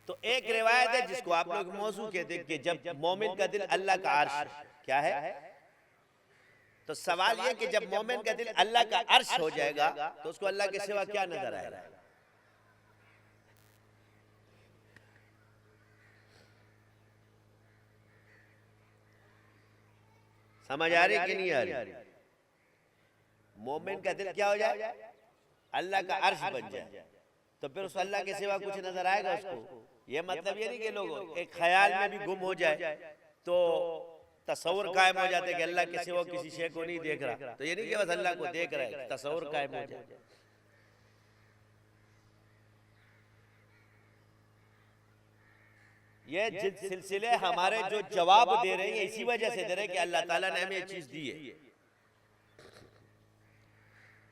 तो एक रिवायत है जिसको आप लोग मौजू कहते हैं कि जब मोमिन का दिल अल्लाह का अर्श क्या है, तो सवाल यह कि जब मोमिन का दिल अल्लाह का अर्श हो जाएगा तो उसको अल्लाह के सिवा क्या नजर आएगा? समझ आ रही कि नहीं आ रही? मोमिन का दिल क्या हो जाए? अल्लाह का अर्श बन जाए, तो फिर उस अल्लाह के सिवा कुछ नजर आएगा उसको? ये मतलब ये नहीं कि लोग एक ख्याल में भी गुम हो जाए तो तसव्वुर कायम हो जाते कि अल्लाह के सिवा किसी शय को नहीं देख रहा। तो ये नहीं कि बस अल्लाह को देख रहा है, तसव्वुर कायम हो जाए। ये जिस सिलसिले हमारे जो जवाब दे रहे हैं इसी वजह से दे रहे हैं कि अल्लाह ताला ने हमें ये चीज दी है।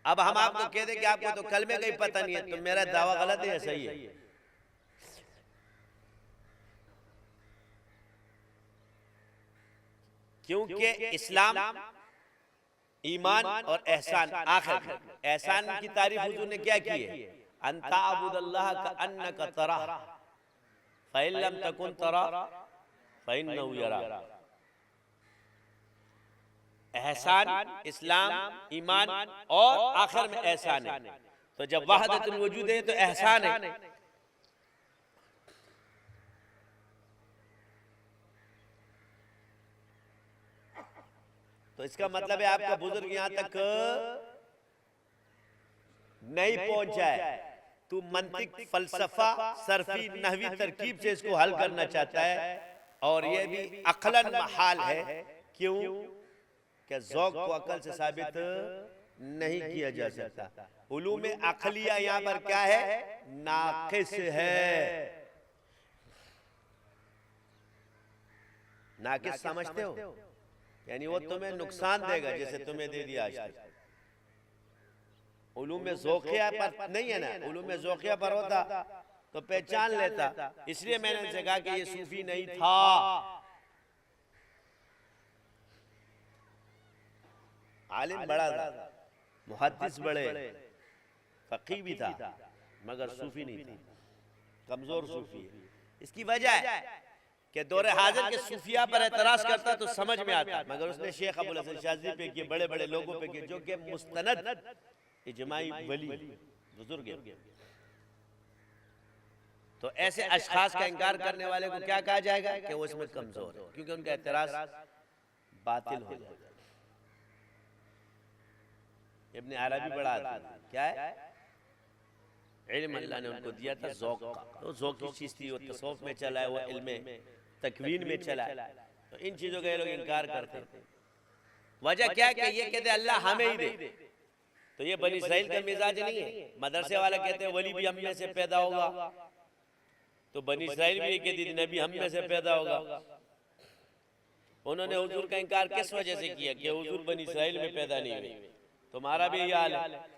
अब हम आपको कह दें कि आपको तो कलमे का ही पता नहीं है, तो मेरा दावा गलत है या सही है? क्योंकि इस्लाम, ईमान और एहसान आखिर। एहसान की तारीफ हुजूर ने क्या की है? अंता अबुदल्लाह का अन्नका तराह फ़इन लम तकुन तराह फ़इन्नहु यराक। एहसान, इस्लाम, ईमान और आखिर में एहसान है। तो जब वहदतुल वजूद है तो एहसान है। तो इसका मतलब है आपका बुजुर्ग यहां तक नहीं पहुंचा है। तू मंतिक, फलसफा, सरफी, नहवी तरकीब से इसको हल करना चाहता है, और यह भी अक्लन महाल है। क्यों? कि ज़ौक़ को अकल से साबित नहीं किया जा सकता। उलूम अक़लिया यहाँ पर क्या है? नाक़िस है। नाकिस समझते हो? यानी वो तुम्हें नुकसान देगा जैसे तुम्हें दे दिया आज तक। उलूम में ज़ौक़िया पर नहीं है ना, उलूम में ज़ौक़िया पर होता तो पहचान लेता। इसलिए मैंने उनसे कहा कि ये सूफी नहीं था। आलिम बड़ा था, मुहद्दिस बड़े, फकीह भी था, मगर सूफी नहीं था, कमजोर सूफी है। इसकी वजह है कि दौरे हाजिर के सूफिया पर एतराज करता तो समझ में आता, मगर उसने शेख अबुल हसन शाज़िली पे किए, बड़े बड़े लोगों पे किए, जो कि मुस्तनद इजमाई वली बुजुर्ग है। तो ऐसे अशखास का इंकार करने वाले को क्या कहा जाएगा कि वो इसमें कमजोर है, क्योंकि उनका एतराज बातिल हो जाएगा। इब्न अरबी बड़ा आदमी, क्या है, इल्म अल्लाह ने उनको दिया था ज़ौक़ का, तो ज़ौक़ की चीज़ थी, वो तसव्वुफ़ में चला है, वो इल्म तकवीन में चला है। तो इन चीज़ों का ये लोग इनकार करते हैं। वजह क्या है कि ये कहते हैं अल्लाह हमें ही दे, तो ये बनी इस्राइल का मिजाज नहीं है। मदरसे वाला कहते हैं वली भी हम में से पैदा होगा, तो बनी इस्राइल भी ये कहती थी नबी हम में से पैदा होगा। उन्होंने हुजूर का इनकार किस वजह से किया कि हुजूर बनी इस्राइल में पैदा नहीं हुए, तुम्हारा भी यही हाल है।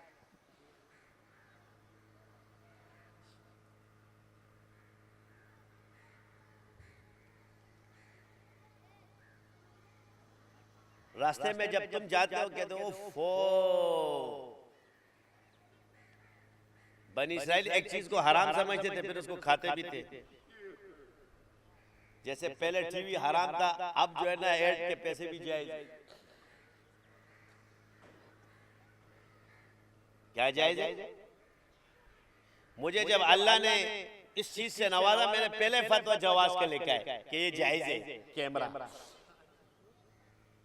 रास्ते में जब तुम जाते हो कहते हो फो, बनी इस्राइल एक चीज को हराम समझते थे, फिर उसको खाते भी थे। जैसे पहले टीवी हराम था, अब जो है ना एड के पैसे भी जायज। क्या जायज है? मुझे जब अल्लाह ने इस चीज से नवाजा, मैंने पहले फतवा जवाज का लेकर आया कि ये जायज है। कैमरा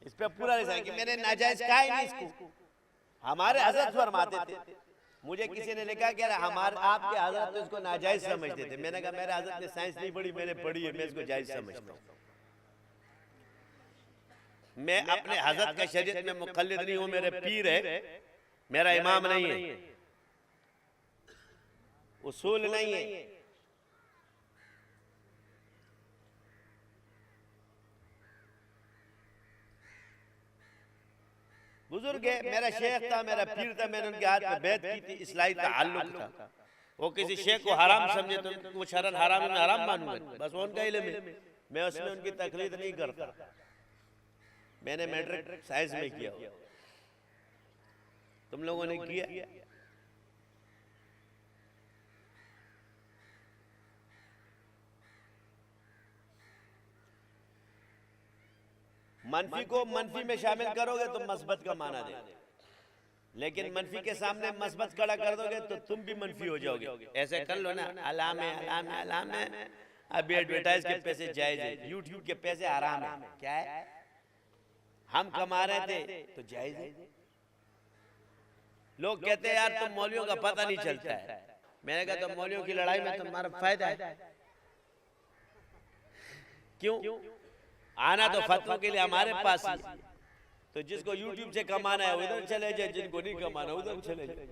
इस पे पूरा रिसाल कि मैंने नाजायज कहा ही नहीं इसको। हमारे हजरत फरमाते थे, मुझे किसी ने लिखा कि हमारे आपके हजरत तो इसको नाजायज समझते थे। मैंने कहा मेरे हजरत ने साइंस नहीं पढ़ी, मैंने पढ़ी है, मैं इसको जायज समझता हूँ। मैं अपने हजरत का शरीयत में मुक़ल्लिद नहीं हूँ, मेरे पीर है, मेरा इमाम नहीं है, उसूल नहीं है। बुजुर्ग है, मेरा शेख था, मेरा पीर था, मैंने उनके हाथ में बैत की थी, इस्लाही ताल्लुक था। वो किसी शेख को हराम समझे तो वो शरन हराम में हराम मानूंगा, बस उनका इल्म है, मैं उसमें उनकी तकलीद नहीं करता। मैंने मैट्रिक साइंस में किया, तुम लोगों ने किया? मनफी को मनफी में शामिल करोगे तो मस्बत का माना दे, लेकिन मनफी के सामने मस्बत खड़ा कर दोगे तो तुम भी मनफी हो जाओगे। ऐसे कर लो ना, अलाम है, अलाम है, अलाम है। अभी एडवर्टाइज के पैसे जायज है, यूट्यूब के पैसे हराम है। क्या है, हम कमा रहे थे तो जायज है। लोग कहते हैं यार तुम मौलियों का पता नहीं चलता है। मैंने कहा तो मौलियों की लड़ाई में तुम्हारा फायदा है। क्यों? आना तो फतवा के लिए हमारे पास ही, तो जिसको यूट्यूब से कमाना है उधर चले जाए, जिनको नहीं कमाना उधर चले जाए।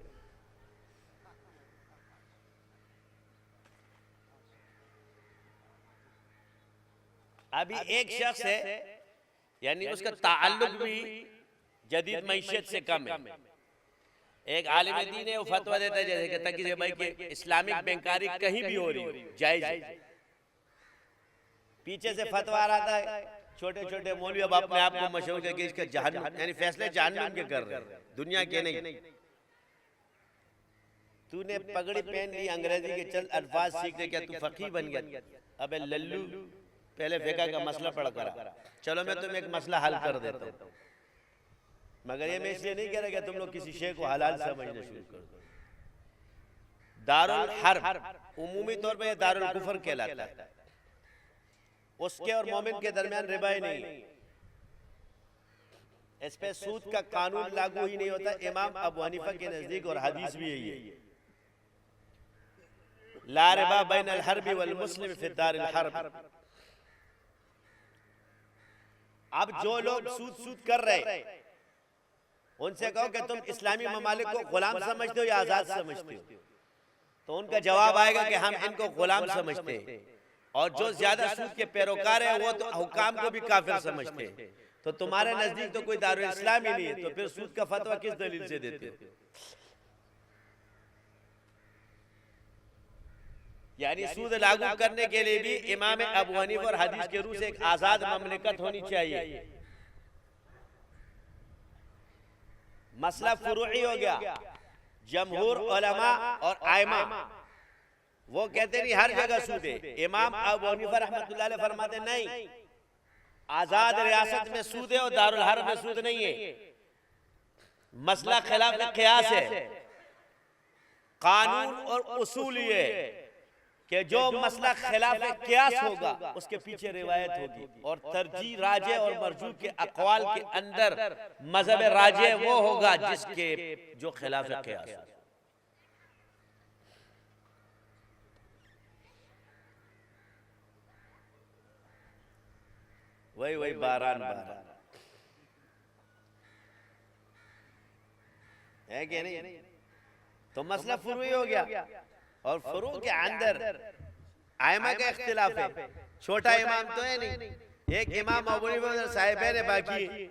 अभी एक शख्स है, यानी उसका ताल्लुक भी जदीद मईशत से कम है। एक आलिम दीन है, वो फतवा देता है जैसे कि तकी भाई के इस्लामिक बैंकारी कहीं भी हो रही हो जायज है। पीछे से फतवा आ रहा था, छोटे छोटे मौलवी अब अपने आप को मशहूर करके इसके जहन्नम, यानी फैसले जहन्नम के कर रहे हैं, दुनिया के नहीं। तूने पगड़ी पहन ली, अंग्रेजी के चल अल्फाज सीख रहे, क्या तू फकीह बन गया? अबे लल्लू, पहले फिक़ह का मसला पढ़ कर, चलो मैं तुम्हें एक मसला हल कर देता हूँ। मगर ये मैं इसलिए नहीं कह रहा कि तुम लोग किसी शे को हलाल समझना शुरू कर दो। दारुल हर्ब उमूमी तौर पर दारुल कुफर कहलाता है, उसके और मोमिन के दरमियान रिबा ही नहीं, इस पे सूद का कानून लागू ही नहीं होता। इमाम अबू हनीफा के नजदीक और हदीस भी यही है, ला रिबा बैन अल हर्बी वल मुस्लिम फी दारिल हर्ब। अब जो लोग सूद कर रहे उनसे कहो कि तुम इस्लामी ममालिक को गुलाम समझते हो या आजाद समझते हो, तो उनका जवाब आएगा कि हम इनको गुलाम समझते हैं और जो ज्यादा सूद के पैरोकार है वो तो हुकाम को भी काफिर समझते हैं। तो तुम्हारे नजदीक तो कोई दारुल इस्लाम ही नहीं है, तो फिर सूद का फतवा किस दलील से देते हो? यानी सूद लागू करने के लिए भी इमाम अबू हनीफा और हदीस के रूह से एक आजाद ममलिकत होनी चाहिए। मसला फुरूई हो गया। जमहूर उलमा और आइमा वो कहते नहीं हर जगह सूद है। इमाम अबू हनीफा रहमतुल्लाह अलैह फरमाते नहीं, आजाद रियासत में सूद है और दारुल हर्ब में सूद नहीं है। मसला खिलाफ क़ियास है। कानून और उसूल ये कि जो मसला खिलाफ क़ियास होगा उसके पीछे रिवायत होगी, और तरजीह राजे और मरजू के अक़वाल के अंदर मज़हब राजे वो होगा जिसके जो खिलाफ क़ियास हो। वही बारान है कि नहीं? तो मसला फुरूई हो गया, और फुरू के अंदर आइमा का इख्तिलाफ है। छोटा इमाम तो है नहीं, एक इमाम अबू हनीफा साहिबैन बाकी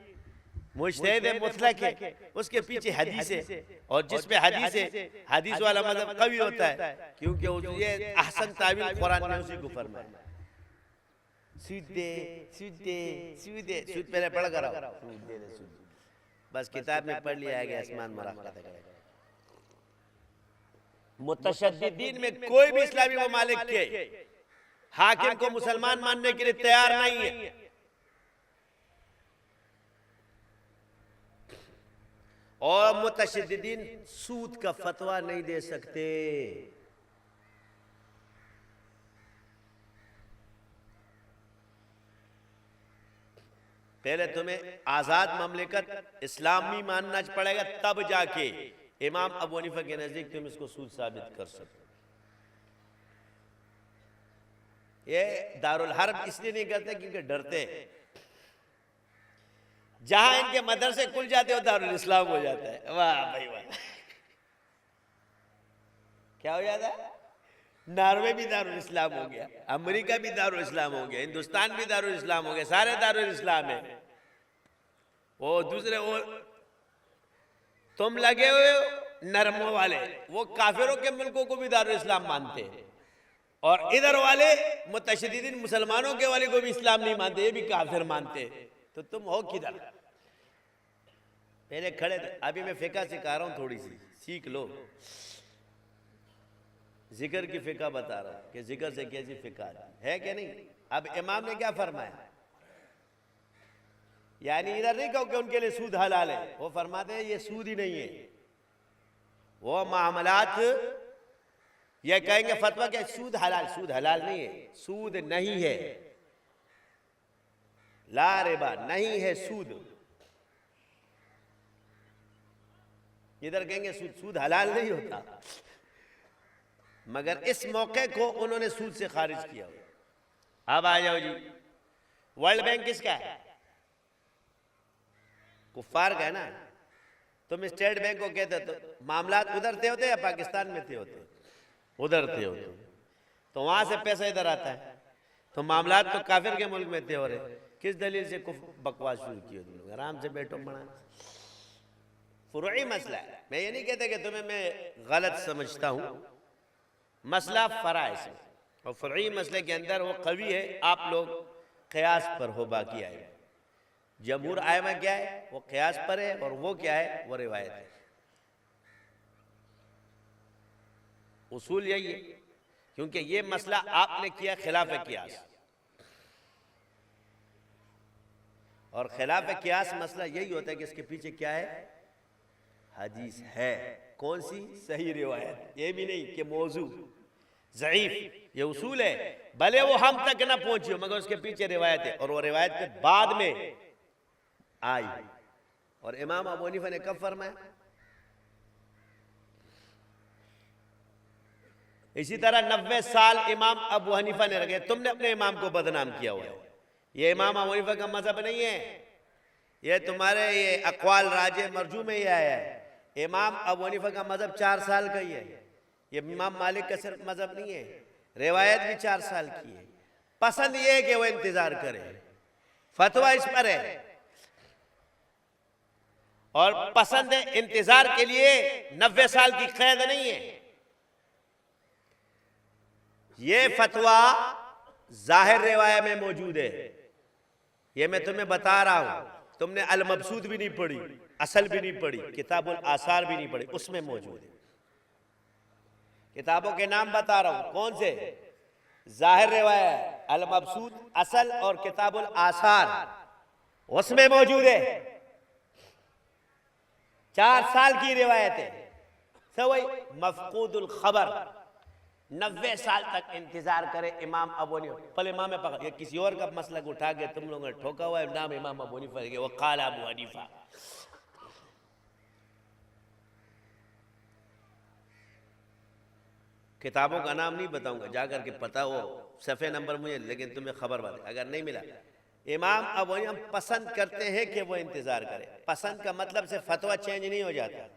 मुज्तहिद मुतलक है, उसके पीछे हदीस है, और जिस पे हदीस है हदीस वाला मतलब कवि होता है, क्योंकि ये अहसन तावील कुरान ने उसी को फरमाया। सूद दे सूद दे सूद दे, सूद पहले पढ़ कर आओ, सूद दे दे सूद, बस किताब में पढ़ लिया है आसमान मुराक़बा करेगा। मुतशद्दिदीन में कोई भी इस्लामी ममालिक के हाकिम को मुसलमान मानने के लिए तैयार नहीं है। और मुतशद्दिदीन सूद का फतवा नहीं दे सकते। पहले तुम्हें आजाद ममलिकत इस्लामी मानना पड़ेगा, तब जाके इमाम अबू हनीफा के नजदीक तुम इसको सूद साबित कर सकते। ये दारुल हर्ब इसलिए नहीं करते क्योंकि डरते हैं, जहां इनके मदरसे खुल जाते हो दारुल इस्लाम हो जाता है। वाह भाई वाह, क्या हो जाता है? नॉर्वे भी दारुल इस्लाम हो गया, अमेरिका भी दारुल इस्लाम हो गया, हिंदुस्तान भी दारुल इस्लाम हो गया, सारे दारुल इस्लाम है। वो दूसरे वो तुम लगे हुए नरमों वाले, वो काफिरों के मुल्कों को भी दारुल इस्लाम मानते हैं, और इधर वाले मुतशद्दिदीन मुसलमानों के वाले को भी इस्लाम नहीं मानते, ये भी काफिर मानते। तो तुम हो किधर? पहले खड़े थे, अभी मैं फिका सिखा रहा हूं, थोड़ी सी सीख लो। जिक्र की फिका बता रहा कि जिक्र से कैसी फिका है कि नहीं। अब इमाम ने क्या फरमाया, यानी इधर नहीं कहो कि उनके लिए सूद हलाल है, वो फरमाते हैं ये सूद ही नहीं है, वो मामलात ये कहेंगे फतवा क्या सूद हलाल नहीं है, सूद नहीं है, ला रिबा नहीं है सूद। इधर कहेंगे सूद हलाल नहीं होता, मगर इस मौके को उन्होंने सूद से खारिज किया। अब आ जाओ जी, वर्ल्ड बैंक किसका है? कुफ्फार का है ना। तुम स्टेट बैंक को कहते तो मामलात उधर थे होते या पाकिस्तान में थे होते? उधर थे होते, तो वहां से पैसा इधर आता है, तो मामलात तो काफिर के मुल्क में थे हो रहे। किस दलील से बकवास शुरू की हो तुम लोग? आराम से बैठो, बना फुरूई मसला है। मैं ये नहीं कहता कि तुम्हें मैं गलत समझता हूं, मसला फरा है, और फुरूई मसले के अंदर वो कवी है, आप लोग क़ियास पर हो, बाकी आए। जमहूर आइमा क्या है? वो क़ियास पर है, और वो क्या है? वो रिवायत है। उसूल यही है, क्योंकि ये मसला आपने किया खिलाफ क़ियास, और खिलाफ क़ियास मसला यही होता है कि इसके पीछे क्या है? हदीस है। कौन सी? सही रिवायत। ये भी नहीं कि मौजू ज़ईफ, ये उसूल है, भले वो हम तक ना पहुंची हो, मगर उसके पीछे रिवायत है, और वो रिवायत के बाद में आई। और इमाम अबू हनीफा ने कब फरमाया? इसी तरह 90 साल इमाम अबू हनीफा ने रखे, तुमने अपने इमाम को बदनाम किया हुआ है। ये इमाम अबू हनीफा का मजहब नहीं है, ये तुम्हारे ये अक़वाल राजे मरजू में ही आया है। इमाम अबू हनीफा का मजहब 4 साल का ही है, ये इमाम मालिक का सिर्फ मजहब नहीं है, रिवायत भी 4 साल की है। पसंद ये है कि वो इंतजार करे, फतवा इस पर है। और पसंद है इंतजार के लिए 90 साल की कैद नहीं है। ये फतवा जाहिर रिवायत में मौजूद है, ये मैं तुम्हें बता रहा हूं। तुमने अल मबसूद भी नहीं पढ़ी, असल भी नहीं पढ़ी, किताबुल आसार भी नहीं पढ़ी, उसमें मौजूद है। किताबों के नाम बता रहा हूं, कौन से? जाहिर रिवायत, अल मबसूद, असल और किताबुल आसार, उसमें मौजूद है। 4 साल की रिवायत है। सवई मफकूदुल खबर, 90 साल तक इंतजार करे इमाम अबू हनीफा। पहले इमाम में पकड़, ये किसी और का मसलक उठा के तुम लोगों ने ठोका हुआ है, नाम इमाम अबू हनीफा है, वो काल अबू हनीफा। किताबों का नाम नहीं बताऊंगा, जाकर के पता हो सफ़े नंबर मुझे, लेकिन तुम्हें खबर बात अगर नहीं मिला। इमाम अबू हनीफा पसंद करते हैं कि वो इंतजार करे। पसंद का मतलब से फतवा चेंज नहीं हो जाता।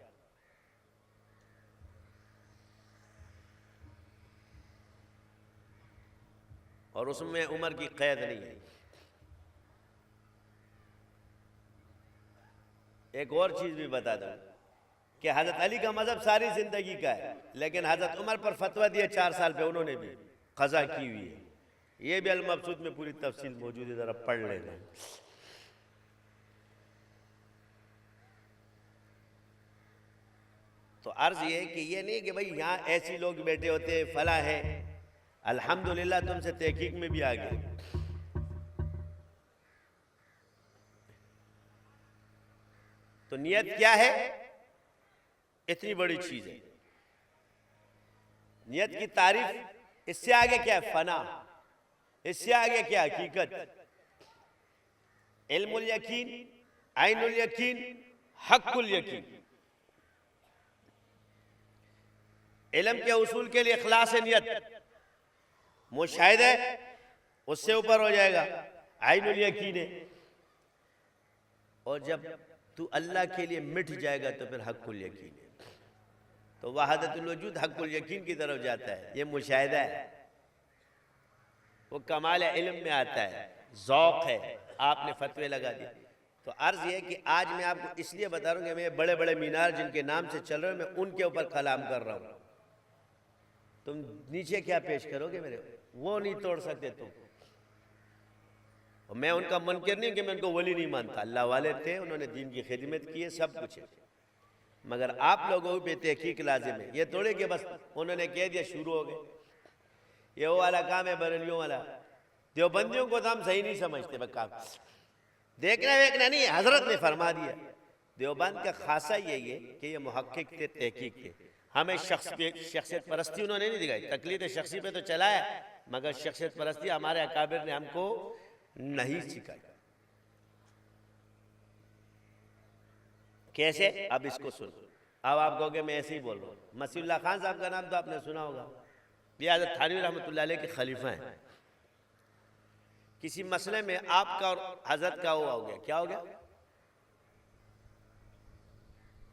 और उसमें उम्र की कैद नहीं है। एक और चीज भी बता दूं कि हजरत अली का मजहब सारी जिंदगी का है, लेकिन हजरत उमर पर फतवा दिया 4 साल पे, उन्होंने भी कज़ा की हुई है। ये भी अल मबसूद में पूरी तफसील मौजूद है, जरा पढ़ लेना। तो अर्ज ये है कि ये नहीं कि भाई यहाँ ऐसी लोग बैठे होते हैं, फला है। अल्हम्दुलिल्लाह तुमसे तहकीक में भी आ गए। तो नियत क्या है? इतनी बड़ी चीज है। नियत की तारीफ, इससे आगे क्या है? फना। इससे आगे क्या? हकीकत। इल्मुल यकीन, आइनुल यकीन, हक्कुल यकीन। इल्म के उसूल के लिए इखलास नियत, मुशाहिदा है, उससे ऊपर हो जाएगा, आइनुल यकीन है। और जब तू अल्लाह के लिए मिट जाएगा तो फिर हक्कुल यकीन है। तो वहादतुल वजूद हक्कुल यकीन की तरफ जाता है। ये मुशाहिदा है, वो कमाल इल्म में आता है, ज़ौक़ है। आपने फतवे लगा दिए। तो अर्ज ये है कि आज मैं आपको इसलिए बता रहा हूँ कि मैं बड़े बड़े मीनार जिनके नाम से चल रहे हो, मैं उनके ऊपर कलाम कर रहा हूँ। तुम नीचे क्या पेश करोगे मेरे? वो नहीं तोड़ सकते तुम। मैं उनका मुनकिर नहीं कि मैं उनको वली नहीं मानता, अल्लाह वाले थे, उन्होंने दीन की खिदमत की है, सब कुछ है। मगर आप लोगों पे तहकीक लाजिम है। ये थोड़े कि बस उन्होंने कह दिया शुरू हो गए। ये वो वाला काम है बरेलियों वाला। देवबंदियों को तो हम सही नहीं समझते, बस काम देखना वेखना नहीं है, हजरत ने फरमा दिया। देवबंद का खासा यही है कि ये मुहक्किक थे, तहकीक थे। हमें शख्सियत परस्ती उन्होंने नहीं दिखाई, तकलीद शख्सी पे तो चलाया, मगर शख्सियत परस्ती हमारे अकाबिर ने हमको नहीं सिखाई। कैसे? अब इसको सुन। अब आप कहोगे मैं ऐसे ही बोल रहा हूँ। मसीहुल्लाह खान साहब का नाम तो आपने सुना होगा, ये हज़रत थानवी रहमतुल्लाह अलैह के खलीफा हैं। किसी मसले में आपका और हजरत का वो हो गया, क्या हो गया?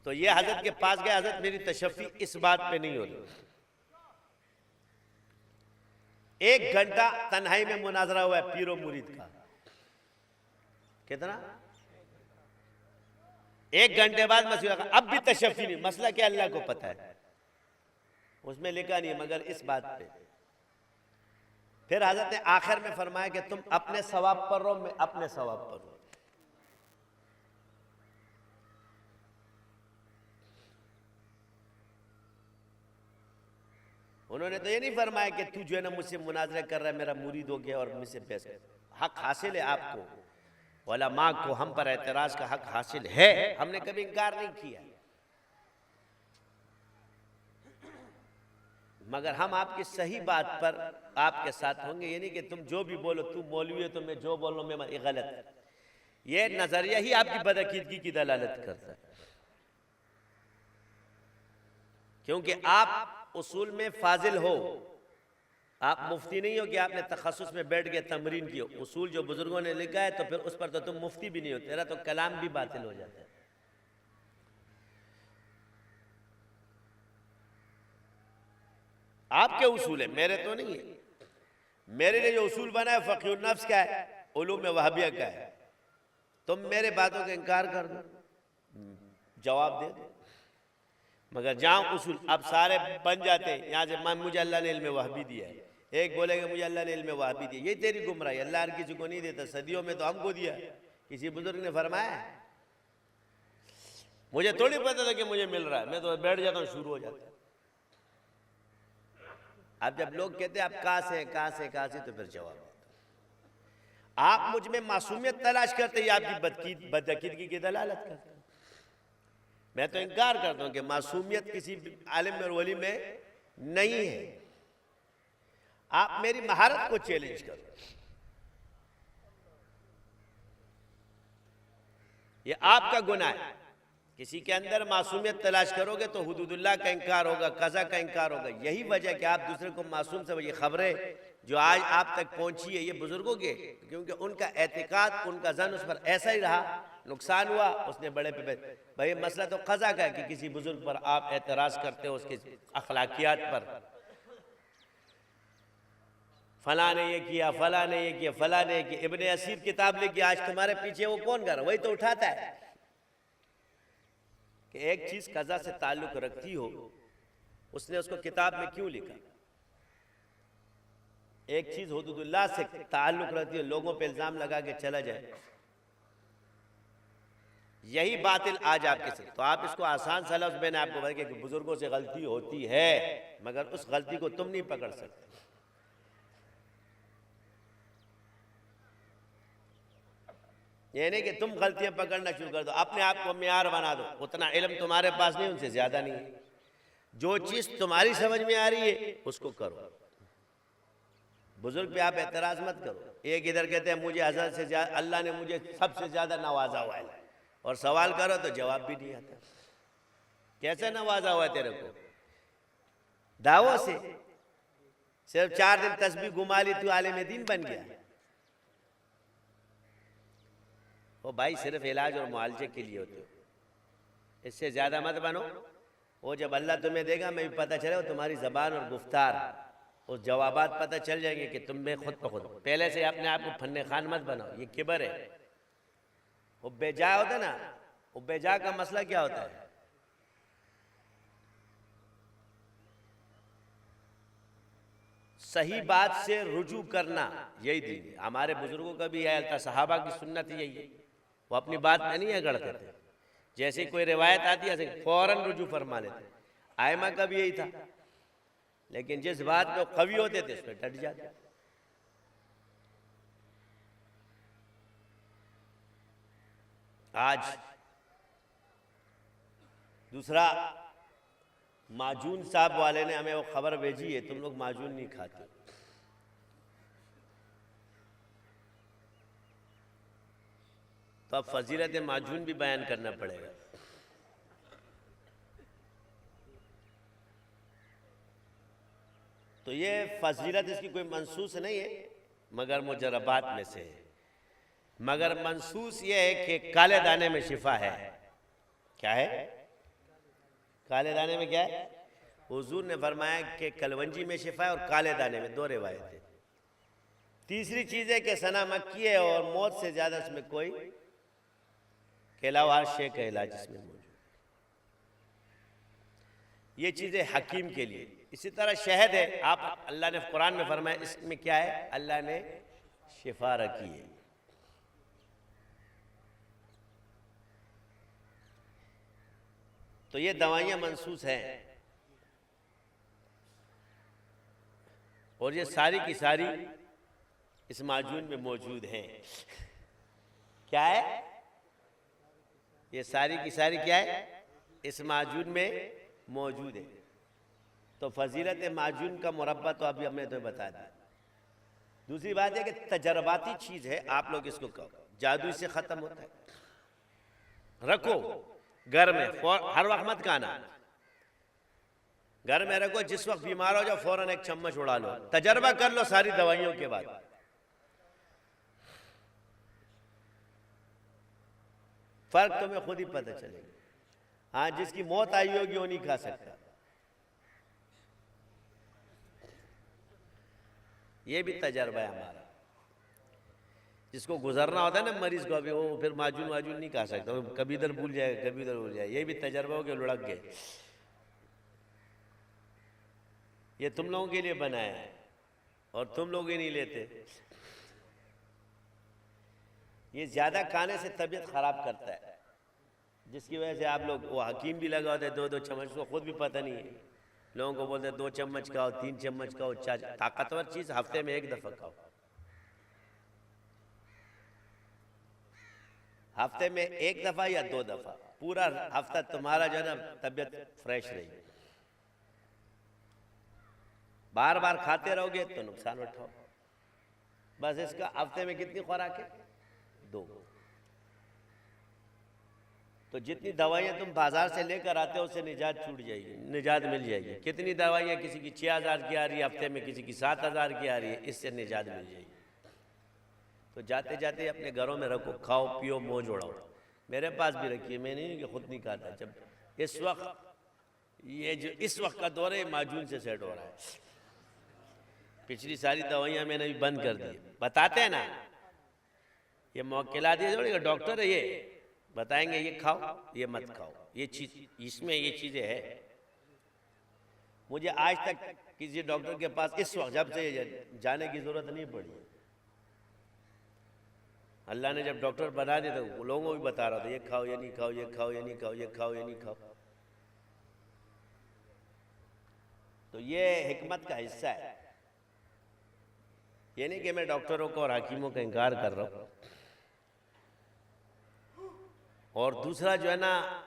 तो ये हजरत के पास गया, हजरत मेरी तशफ़ी इस बात पे नहीं हो रही। 1 घंटा तन्हाई में मुनाजरा हुआ है पीरो मुरीद का। कितना? 1 घंटे बाद मसीह अब भी तशफ़ी नहीं। मसला क्या अल्लाह को पता है, उसमें लिखा नहीं है, मगर इस बात पे फिर हजरत ने आखिर में फरमाया कि तुम अपने सवाब पर रहो, मैं अपने सवाब पर रहो। उन्होंने तो ये नहीं फरमाया कि तू जो है ना मुझसे मुनाजरा कर रहा है, मेरा मुरीद हो गया और मुझसे पैसे। हक हासिल है आपको, उलमा को हम पर एतराज का हक हासिल है, हमने कभी इनकार नहीं किया। मगर हम आपकी सही बात पर आपके साथ होंगे। ये नहीं कि तुम जो भी बोलो, तू मौलवी है तो मैं जो बोल रहा हूँ मैं गलत है। ये नजरिया ही आपकी बदअकीदगी की दलालत करता है। क्योंकि आप उसूल में फाजिल हो, आप मुफ्ती नहीं हो कि आपने तखस्सुस में बैठ के तमरीन की हो। उसूल जो बुजुर्गों ने लिखा है तो फिर उस पर तो तुम मुफ्ती भी नहीं हो, तेरा तो कलाम भी बातिल हो जाता है। आपके उसूल है, मेरे तो नहीं है। मेरे लिए जो उसूल बना है फ़क़ीहुन नफ्स का है, उलूम वहाबिया का है, तुम मेरे बातों का इनकार कर दो, जवाब दे दो। मगर जहाँ उसूल अब सारे बन जाते हैं यहाँ से, मुझे अल्लाह ने इल्म वहाबी दिया है, एक बोलेगा मुझे अल्लाह ने इल्म वहाबी दिया, ये तेरी गुमराही। अल्लाह हर किसी को नहीं देता, सदियों में तो हमको दिया, किसी बुजुर्ग ने फरमाया है? मुझे थोड़ी पता था कि मुझे मिल रहा है, मैं तो बैठ जाता हूँ, शुरू हो जाता है। अब जब लोग कहते हैं आप कहाँ से कहाँ से कहाँ से, तो फिर जवाब देता। आप मुझ में मासूमियत तलाश करते हैं, आपकी बदअकीदगी की दलालत करते हैं। मैं तो इनकार करता हूँ कि मासूमियत किसी आलिम और वली में नहीं है। आप मेरी महारत को चैलेंज करो, ये आपका गुनाह है। किसी के अंदर मासूमियत तलाश करोगे तो हुदूदुल्लाह का इनकार होगा, कज़ा का इनकार होगा। यही वजह कि आप दूसरे को मासूम से, ये खबरें जो आज आप तक पहुंची है ये बुजुर्गों के, क्योंकि उनका एतिकाद, उनका जन उस पर ऐसा ही रहा, नुकसान हुआ, उसने बड़े पे भाई मसला तो कज़ा का है कि किसी बुजुर्ग पर आप एतराज़ करते हो उसके अखलाकियात पर, फला ने ये किया, फला ने ये किया, फला ने ये किया। इब्ने असीर किताब लिखी, आज तुम्हारे पीछे वो कौन कर रहा, वही तो उठाता है कि एक चीज कज़ा से ताल्लुक रखती हो, उसने उसको किताब में क्यों लिखा। एक चीज हुदूदुल्लाह से ताल्लुक रखती है, लोगों पे इल्जाम लगा के चला जाए, यही बातिल आज आपके साथ। तो आप इसको आसान सा लफ्ज़ मैंने आपको बताया कि बुजुर्गों से गलती होती है, मगर उस गलती को तुम नहीं पकड़ सकते। ये नहीं कि तुम गलतियां पकड़ना शुरू कर दो, अपने आप को मियार बना दो। उतना इल्म तुम्हारे पास नहीं, उनसे ज्यादा नहीं है। जो चीज तुम्हारी समझ में आ रही है उसको करो। बुजुर्ग पे आप एतराज मत करो। एक इधर कहते हैं मुझे हज़रत से ज्यादा, अल्लाह ने मुझे सबसे ज्यादा नवाजा हुआ है, और सवाल करो तो जवाब भी नहीं आता। कैसे नवाजा हुआ है तेरे को? दावों से। सिर्फ 4 दिन तस्बीह घुमा ली तू आलिम दीन बन गया। वो भाई सिर्फ इलाज और मुआलजे के लिए होते हो, इससे ज्यादा मत बनो। वो जब अल्लाह तुम्हें देगा, मैं भी पता चले, वो तुम्हारी जबान और गुफ्तार, उस जवाबात पता चल जाएंगे कि तुम में खुद ब खुद। पहले से अपने आप को फन्ने खान मत बनाओ, ये किबर है। वो बेजा होता है ना, वो बेजा का मसला क्या होता है? सही बात से रुजू करना, यही दीन है। हमारे बुजुर्गों का भी है, सहाबा की सुन्नत यही है, वो अपनी बात में नहीं अगड़ते थे। जैसे कोई रिवायत आती है फौरन रुजू फरमा लेते। आयमा का भी यही था, लेकिन जिस बात पे कवि होते थे उस पर डट जाते। आज दूसरा, माजून साहब वाले ने हमें वो खबर भेजी है, तुम लोग माजून नहीं खाते। तो अब फजीलत माजून भी बयान करना पड़ेगा। तो ये फजीलत इसकी कोई मनसूस नहीं है, मगर मुजरबात में से है। मगर मनसूस ये है कि काले दाने में शिफा है। क्या है काले दाने में? क्या है? हुजूर ने फरमाया कि कलवंजी में शिफा है और काले दाने में। 2 रिवायतें। तीसरी चीज है कि सना मक्की है और मौत से ज्यादा इसमें कोई केलावार शे का इलाज इसमें मौजूद। ये चीजें हकीम के लिए। इसी तरह शहद है, आप अल्लाह ने कुरान में फरमाया इसमें क्या है? अल्लाह ने शिफा रखी है। तो ये दवाइयां मनसूस हैं, और ये सारी की सारी इस माजून में मौजूद हैं। क्या है? ये सारी की सारी क्या है? इस माजून में मौजूद है। तो फजीलत माजून का मुरब्बा तो अभी हमने तो बता दिया। दूसरी बात है कि तजर्बाती चीज है, आप लोग इसको कहो, जादू इससे खत्म होता है। रखो घर में, हर वक्त मत खाना। घर में रखो, जिस वक्त बीमार हो जाओ फौरन एक चम्मच उड़ा लो, तजर्बा कर लो सारी दवाइयों के बाद। फर्क तुम्हें खुद ही पता चलेगा। हाँ, जिसकी मौत आई होगी वो नहीं खा सकता। ये भी तजर्बा है हमारा। जिसको गुजरना होता है ना मरीज को, अभी वो फिर माजून वाजून नहीं खा सकता, वो कभी इधर भूल जाएगा कभी इधर भूल जाएगा। ये भी तजर्बा हो के लुढ़क गए। ये तुम लोगों के लिए बनाया है और तुम लोग ही नहीं लेते। ये ज्यादा खाने से तबीयत खराब करता है, जिसकी वजह से आप लोग, वो हकीम भी लगा होता है 2-2 चम्मच, को खुद भी पता नहीं है। लोगों को बोलते हैं 2 चम्मच खाओ, 3 चम्मच खाओ, 4। ताकतवर चीज हफ्ते में 1 दफा खाओ। हफ्ते में 1 दफा या 2 दफा, पूरा हफ्ता तुम्हारा जो है ना तबीयत फ्रेश रहेगी। बार बार खाते रहोगे तो नुकसान उठाओ। बस इसका हफ्ते में कितनी खुराक है? 2। तो जितनी दवाइयां तुम बाजार से लेकर आते हो उससे निजात छूट जाएगी, निजात मिल जाएगी। कितनी दवाइयां, किसी की 6000 की आ रही है हफ्ते में, किसी की 7000 की आ रही है, इससे निजात मिल जाएगी। तो जाते जाते अपने घरों में रखो, खाओ पियो मौज उड़ाओ। मेरे पास भी रखिए, मैं नहीं कि खुद नहीं खाता। जब इस वक्त, ये जो इस वक्त का दौर है माजून से सेट हो रहा है। पिछली सारी दवाइयां मैंने भी बंद कर दी। बताते हैं ना, ये मौकेला दिए डॉक्टर है, ये बताएंगे ये खाओ ये मत खाओ, ये चीज इसमें ये चीजें है। मुझे आज तक किसी डॉक्टर के पास इस वक्त जब से जाने की जरूरत नहीं पड़ी। अल्लाह ने जब डॉक्टर बना दिया तो लोगों को भी बता रहा था ये खाओ ये नहीं खाओ, ये खाओ ये नहीं खाओ, ये खाओ ये नहीं खाओ। तो ये हिकमत का हिस्सा है। ये नहीं कि मैं डॉक्टरों को और हकीमों का इनकार कर रहा हूं। और दूसरा जो है ना,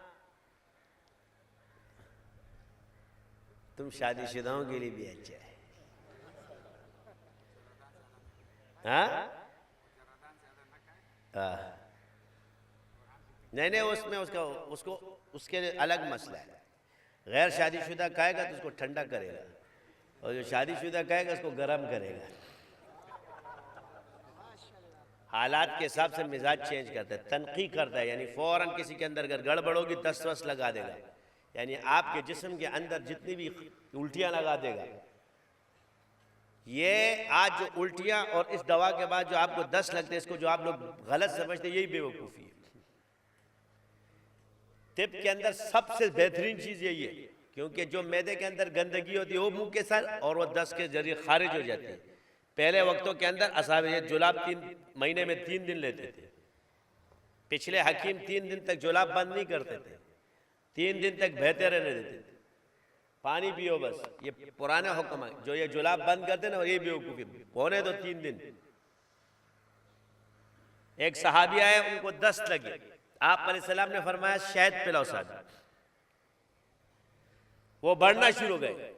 तुम शादीशुदाओं के लिए भी अच्छा है। हाँ नहीं, उसमें उसको उसके लिए अलग मसला है। गैर शादीशुदा खाएगा तो उसको ठंडा करेगा, और जो शादीशुदा खाएगा उसको गर्म करेगा। हालात के हिसाब से मिजाज चेंज करता है, तनकी करता है। यानी फौरन किसी के अंदर अगर गड़बड़ होगी 10 वस लगा देगा। यानी आपके जिस्म के अंदर जितनी भी उल्टियां लगा देगा। ये आज जो उल्टियां और इस दवा के बाद जो आपको 10 लगते हैं, इसको जो आप लोग गलत समझते हैं, यही बेवकूफ़ी है। तिब के अंदर सबसे बेहतरीन चीज़ यही है, क्योंकि जो मैदे के अंदर गंदगी होती है वो मुंह के साथ और वो दस्त के जरिए खारिज हो जाती है। पहले वक्तों के अंदर असहाब ये जुलाब 3 महीने में 3 दिन लेते थे। पिछले हकीम 3 दिन तक जुलाब बंद नहीं करते थे, 3 दिन तक बहते रहने देते थे। पानी पियो बस, ये पुराने हुक्म है। जो ये जुलाब बंद करते ना, ये बेवकूफ़ी, होने दो 3 दिन। एक सहाबी आए, उनको दस्त लगी। आप अलैहिस्सलाम ने फरमाया शहद पिलाओ साहब। वो बढ़ना शुरू हो गए।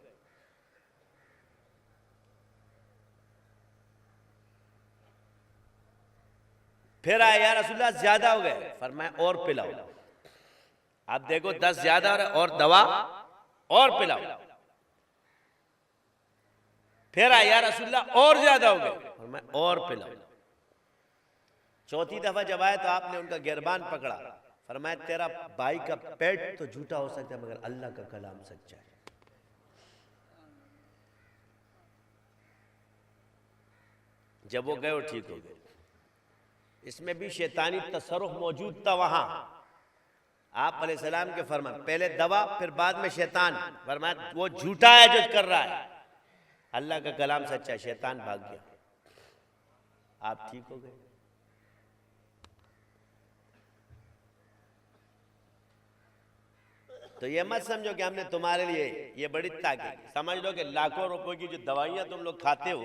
फिर आया या रसूलल्लाह ज्यादा हो गए, फरमाया और पिलाओ। आप देखो 10 ज्यादा हो रहा है, और दवा और पिलाओ। फिर आया या रसूलल्लाह और ज्यादा हो गए, फरमाया और पिलाओ। चौथी दफा जब आया तो आपने उनका गिरबान पकड़ा, फरमाया तेरा भाई का पेट तो झूठा हो सकता है मगर अल्लाह का कलाम सच्चा है। जब वो गए वो ठीक हो गए। इसमें भी शैतानी तसर्रुफ मौजूद था वहां। आप अलैहिस्सलाम के फरमान, पहले दवा फिर बाद में शैतान। फरमाया वो झूठा है जो कर रहा है, अल्लाह का कलाम सच्चा है। शैतान भाग गया, आप ठीक हो गए। तो ये मत समझो कि हमने तुम्हारे लिए ये बड़ी ताकत, समझ लो कि लाखों रुपए की जो दवाइयां तुम लोग खाते हो,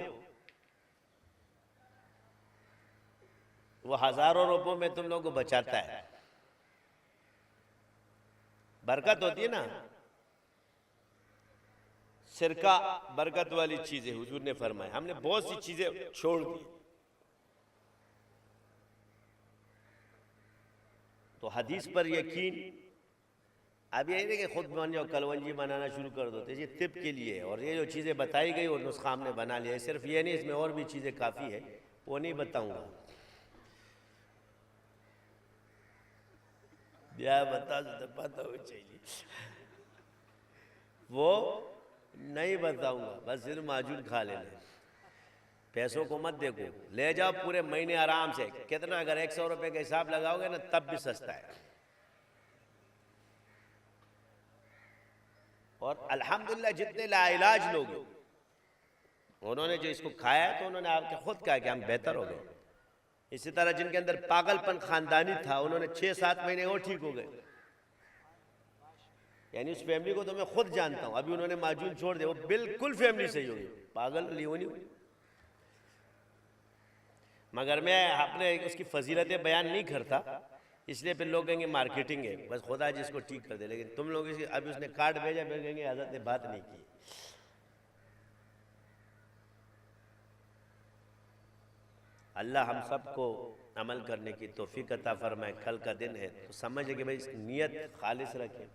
वो हजारों रुपयों में तुम लोगों को बचाता है। बरकत होती है ना, सिरका बरकत वाली चीजें हुजूर ने फरमाया। हमने बहुत सी चीजें छोड़ दी। तो हदीस पर यकीन, अब ये नहीं कि खुद बन जाओ कलवंजी बनाना शुरू कर दो, तो ये तिब के लिए है। और ये जो चीज़ें बताई गई वो नुस्खा हमने बना लिया है। सिर्फ ये नहीं, इसमें और भी चीज़ें काफ़ी है, वो नहीं बताऊंगा। क्या बता तो पता हो चाहिए, वो नहीं बताऊंगा, बस सिर्फ माजून खा लेना। पैसों को मत देखो, ले जाओ पूरे महीने आराम से। कितना, अगर 100 रुपए का हिसाब लगाओगे ना तब भी सस्ता है। और अल्हम्दुलिल्लाह जितने लाइलाज लोग उन्होंने जो इसको खाया है तो उन्होंने आपके खुद कहा कि हम बेहतर हो गए। इसी तरह जिनके अंदर पागलपन खानदानी था उन्होंने 6-7 महीने और ठीक हो गए। यानी उस फैमिली को तो मैं खुद जानता हूं, अभी उन्होंने माजून छोड़ दिया, वो बिल्कुल फैमिली सही होगी, पागल नहीं हुई। मगर मैं अपने उसकी फजीलतें बयान नहीं करता, इसलिए फिर लोग कहेंगे मार्केटिंग है, बस खुदा जिसको ठीक कर दे। लेकिन तुम लोग इसी अभी उसने कार्ड भेजा, फिर कहेंगे हज़रत ने बात नहीं की। अल्लाह हम सबको अमल करने की तौफीक अता फरमाए। कल का दिन है तो समझे कि भाई नियत खालिस रखें।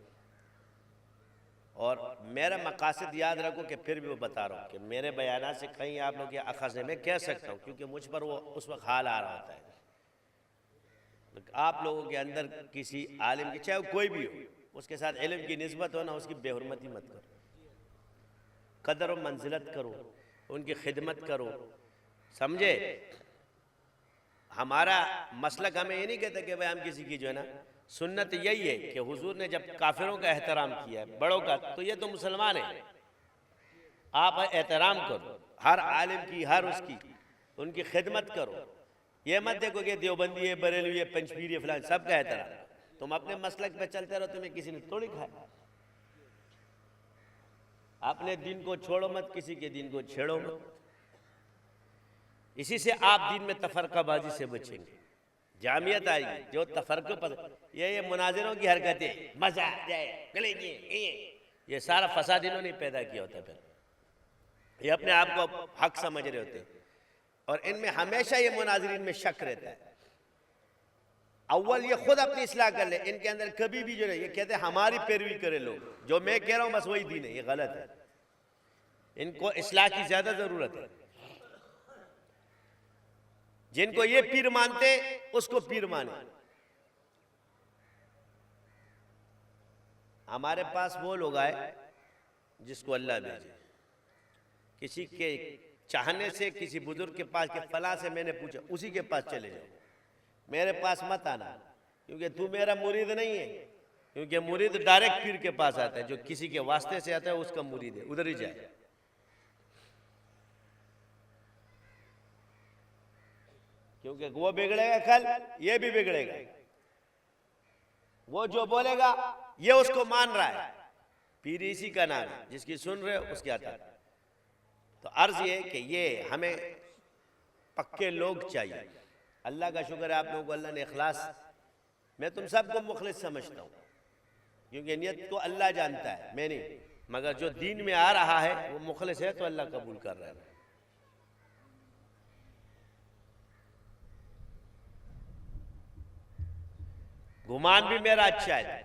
और मेरा मकासद याद रखो कि फिर भी वो बता रहा हूँ कि मेरे बयान से कहीं आप लोग ये अखज़ है, मैं कह सकता हूँ क्योंकि मुझ पर वो उस वक्त हाल आ रहा होता है। आप लोगों के अंदर किसी आलिम की, चाहे कोई भी हो, उसके साथ इल्म की निस्बत हो ना, उसकी बेहुरमती मत करो, कदर व मंजिलत करो, उनकी खिदमत करो। समझे? हमारा मसलक हमें ये नहीं कहता कि भाई हम किसी की जो है ना, सुन्नत यही है कि हुजूर ने जब काफिरों का एहतराम किया है, बड़ों का, तो ये तो मुसलमान है, आप एहतराम करो हर आलिम की, हर उसकी, उनकी खिदमत करो। ये मत देखो कि देवबंदी है, बरेलवी है, पंचपीर है, फलान, सबका एहतराम। तुम अपने मसलक पे चलते रहो, तुम्हें किसी ने थोड़ी खाया। अपने दिन को छोड़ो मत, किसी के दिन को छेड़ो मत। इसी से आप दिन में तफरकाबाजी से बचेंगे, जामियत आएगी। जो तफरक़े पर ये मुनाजिरों की हरकतें, मजा आ जाए, गलेंगे, ये सारा फसाद इन्होंने पैदा किया होता है। फिर ये अपने आप को हक समझ रहे होते हैं और इनमें हमेशा ये मुनाजिरीन में शक रहता है। अव्वल ये खुद अपनी इस्लाह कर ले, इनके अंदर कभी भी जो है ये कहते हैं हमारी पैरवी करे लोग, जो मैं कह रहा हूँ बस वही दीन है, ये गलत है। इनको इस्लाह की ज्यादा जरूरत है। जिनको ये पीर मानते उसको पीर माने। हमारे पास वो लोग आए जिसको अल्लाह भेजे, किसी के चाहने से किसी बुजुर्ग के पास के फला से मैंने पूछा, उसी के पास चले जाओ, मेरे पास मत आना, क्योंकि तू मेरा मुरीद नहीं है। क्योंकि मुरीद डायरेक्ट पीर के पास आता है, जो किसी के वास्ते से आता है उसका मुरीद है, उधर ही जाए। क्योंकि वो बिगड़ेगा कल, ये भी बिगड़ेगा। वो जो बोलेगा ये उसको मान रहा है, पीर इसी का नाम है, जिसकी सुन रहे हो उसके आता है। तो अर्ज ये कि ये हमें पक्के लोग चाहिए। अल्लाह का शुक्र है आप लोगों को अल्लाह ने इखलास, मैं तुम सबको मुखलिस समझता हूँ, क्योंकि नियत को अल्लाह जानता है, मैं नहीं। मगर जो दीन में आ रहा है वो मुखलिस है तो अल्लाह कबूल कर रहा है। गुमान भी मेरा अच्छा है,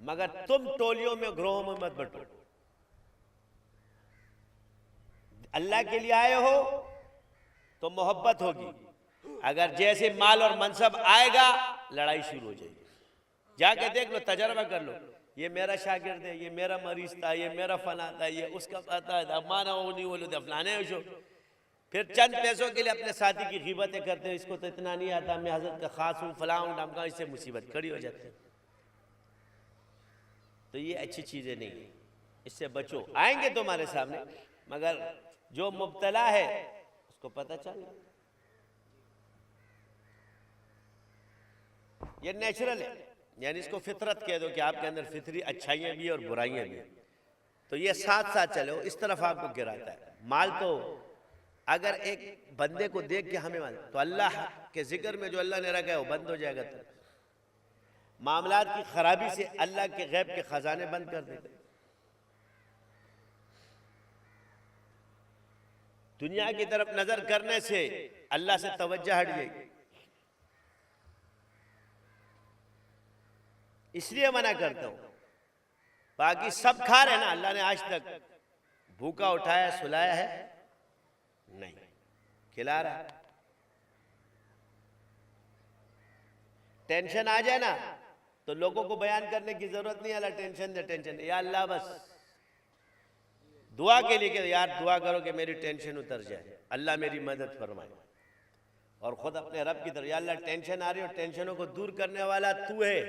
मगर तुम टोलियों में, ग्रोहों में मत बटो। अल्लाह के लिए आए हो तो मोहब्बत होगी, अगर जैसे माल और मनसब आएगा लड़ाई शुरू हो जाएगी। जाके देख लो, तजर्बा कर लो, ये मेरा शागिर्द है, ये मेरा मरीज था, ये मेरा फला था, ये उसका पता है, माना वो नहीं बोलो तो फलाने हो। फिर चंद पैसों के लिए अपने साथी की ग़ीबतें करते हो, इसको तो इतना नहीं आता, मैं हजरत का खास हूँ, फला हूँ, नाम का, इससे मुसीबत खड़ी हो जाती है। तो ये अच्छी चीज़ें नहीं, इससे बचो। आएंगे तुम्हारे सामने, मगर जो मुब्तला है उसको पता चले। ये नेचुरल है, यानी इसको फितरत कह दो कि आपके अंदर फितरी अच्छाइयाँ भी और बुराइयाँ भी। तो ये साथ साथ चलो, इस तरफ आपको गिराता है। माल तो अगर एक बंदे को देख के हमें मान, तो अल्लाह के जिक्र में जो अल्लाह ने रखा है वो बंद हो जाएगा। तो मामलात की खराबी से अल्लाह के गैब के खजाने बंद कर देते। दुनिया की तरफ नजर करने से अल्लाह से तवज्जो हट जाएगी। इसलिए मना करता हूं, बाकी सब खा रहे ना, अल्लाह ने आज तक भूखा उठाया, सुलाया है नहीं, खिला रहा है। टेंशन आ जाए ना तो लोगों को बयान करने की जरूरत नहीं, अल्लाह टेंशन दे, टेंशन दे। या अल्लाह बस दुआ के लिए कि यार दुआ करो कि मेरी टेंशन उतर जाए, अल्लाह मेरी मदद फरमाए, और खुद अपने रब की तरफ, या अल्लाह टेंशन आ रही है, टेंशनों को दूर करने वाला तू है।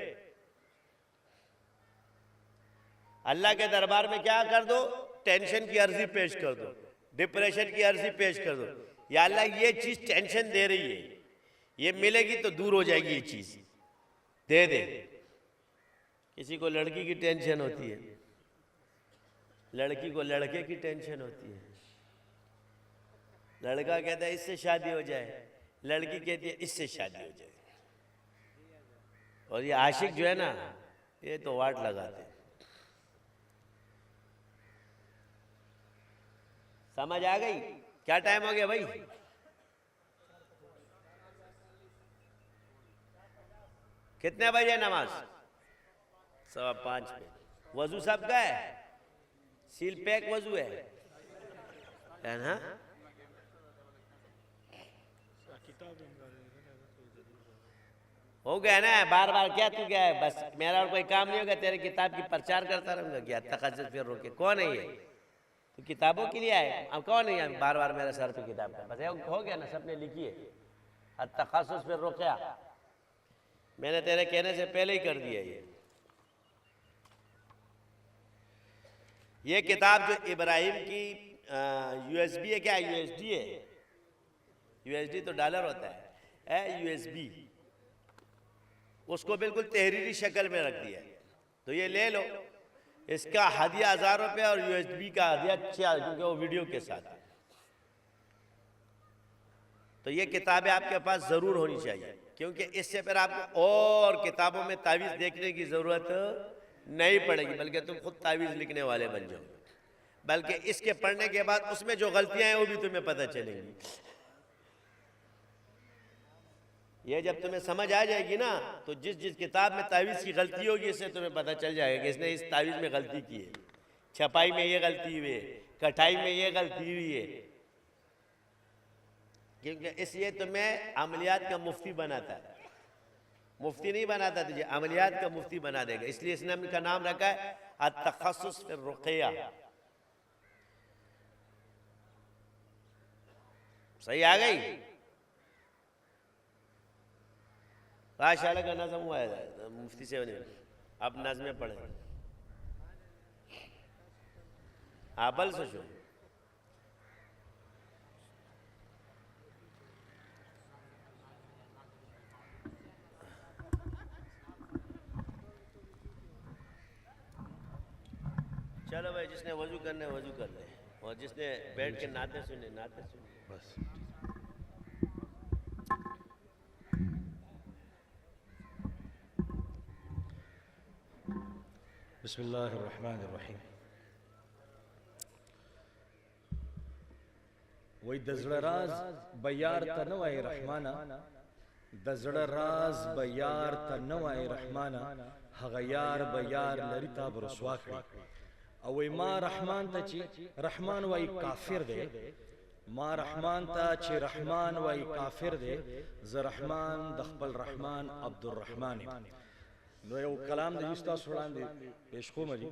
अल्लाह के दरबार में क्या कर दो, टेंशन की अर्जी पेश कर दो, डिप्रेशन की अर्जी पेश कर दो, या अल्लाह ये चीज टेंशन दे रही है, ये मिलेगी तो दूर हो जाएगी, ये चीज दे दे। किसी को लड़की की टेंशन होती है, लड़की को लड़के की टेंशन होती है, लड़का कहता है इससे शादी हो जाए, लड़की कहती है इससे शादी हो जाए। और ये आशिक जो है ना, ये तो वाट लगाते हैं। समझ आ गई? क्या टाइम हो गया भाई? कितने बजे नमाज? 5:15 पे। वजू सबका है? सील पैक वजू है ना? हो गया ना, बार बार क्या तू क्या है, बस मेरा और कोई काम नहीं होगा, तेरे किताब की प्रचार करता रहूंगा। क्या तखज्जुद फिर रोके, कौन है ये? तो किताबों के लिए आए, अब कौन है बार बार मेरे सर पे किताब का? बस हो गया ना, सबने लिखी है तखस्सुस फिर रोकिया, मैंने तेरे कहने से पहले ही कर दिया। ये किताब जो इब्राहिम की यूएसबी है, क्या यूएसडी है? यूएसडी तो डॉलर होता है, यूएसबी, उसको बिल्कुल तहरीरी शक्ल में रख दिया। तो ये ले लो, इसका हदिया 1000 रुपये और यूएसबी का हदिया 6, क्योंकि वो वीडियो के साथ है। तो ये किताबें आपके पास जरूर होनी चाहिए, क्योंकि इससे फिर आपको और किताबों में तावीज़ देखने की जरूरत नहीं पड़ेगी, बल्कि तुम खुद तावीज़ लिखने वाले बन जाओ। बल्कि इसके पढ़ने के बाद उसमें जो गलतियां हैं वो भी तुम्हें पता चलेंगी। ये जब तुम्हें समझ आ जाएगी ना, तो जिस जिस किताब में तावीज़ की गलती होगी, इससे तुम्हें पता चल जाएगा कि इसने इस तावीज़ में गलती की है, छपाई में ये गलती हुई है, कटाई में ये गलती हुई है। क्योंकि इसलिए तुम्हें अमलियात का मुफ्ती बनाता है, मुफ्ती नहीं बनाता तुझे, अमलियात का मुफ्ती बना देगा। इसलिए इसने का नाम रखा है अत-तखस्सुस फिर रुक़या। सही आ गई? माशाअल्लाह का नज़म हुआ है मुफ्ती से, अब नज़में पढ़े आबल से शो। चलो भाई, जिसने वजू करने वजू कर ले, और जिसने बैठ के नाते सुने नाते सुने बस। बिस्मिल्लाहिर्रहमानिर्रहीम। वही दज़ड़ राज बयार तनवाए रहमाना, दज़ड़ राज बयार तनवाए रहमाना, हगयार बयार लरिता बरसवा करी। अवै माँ रहमान ता ची रहमान वाई काफिर दे, माँ रहमान ता ची रहमान वाई काफिर दे, ज रहमान दखबल रहमान अब्दुर्रहमान। नो यो कलाम दे युस्ता सुड़ान दे पेश को मजी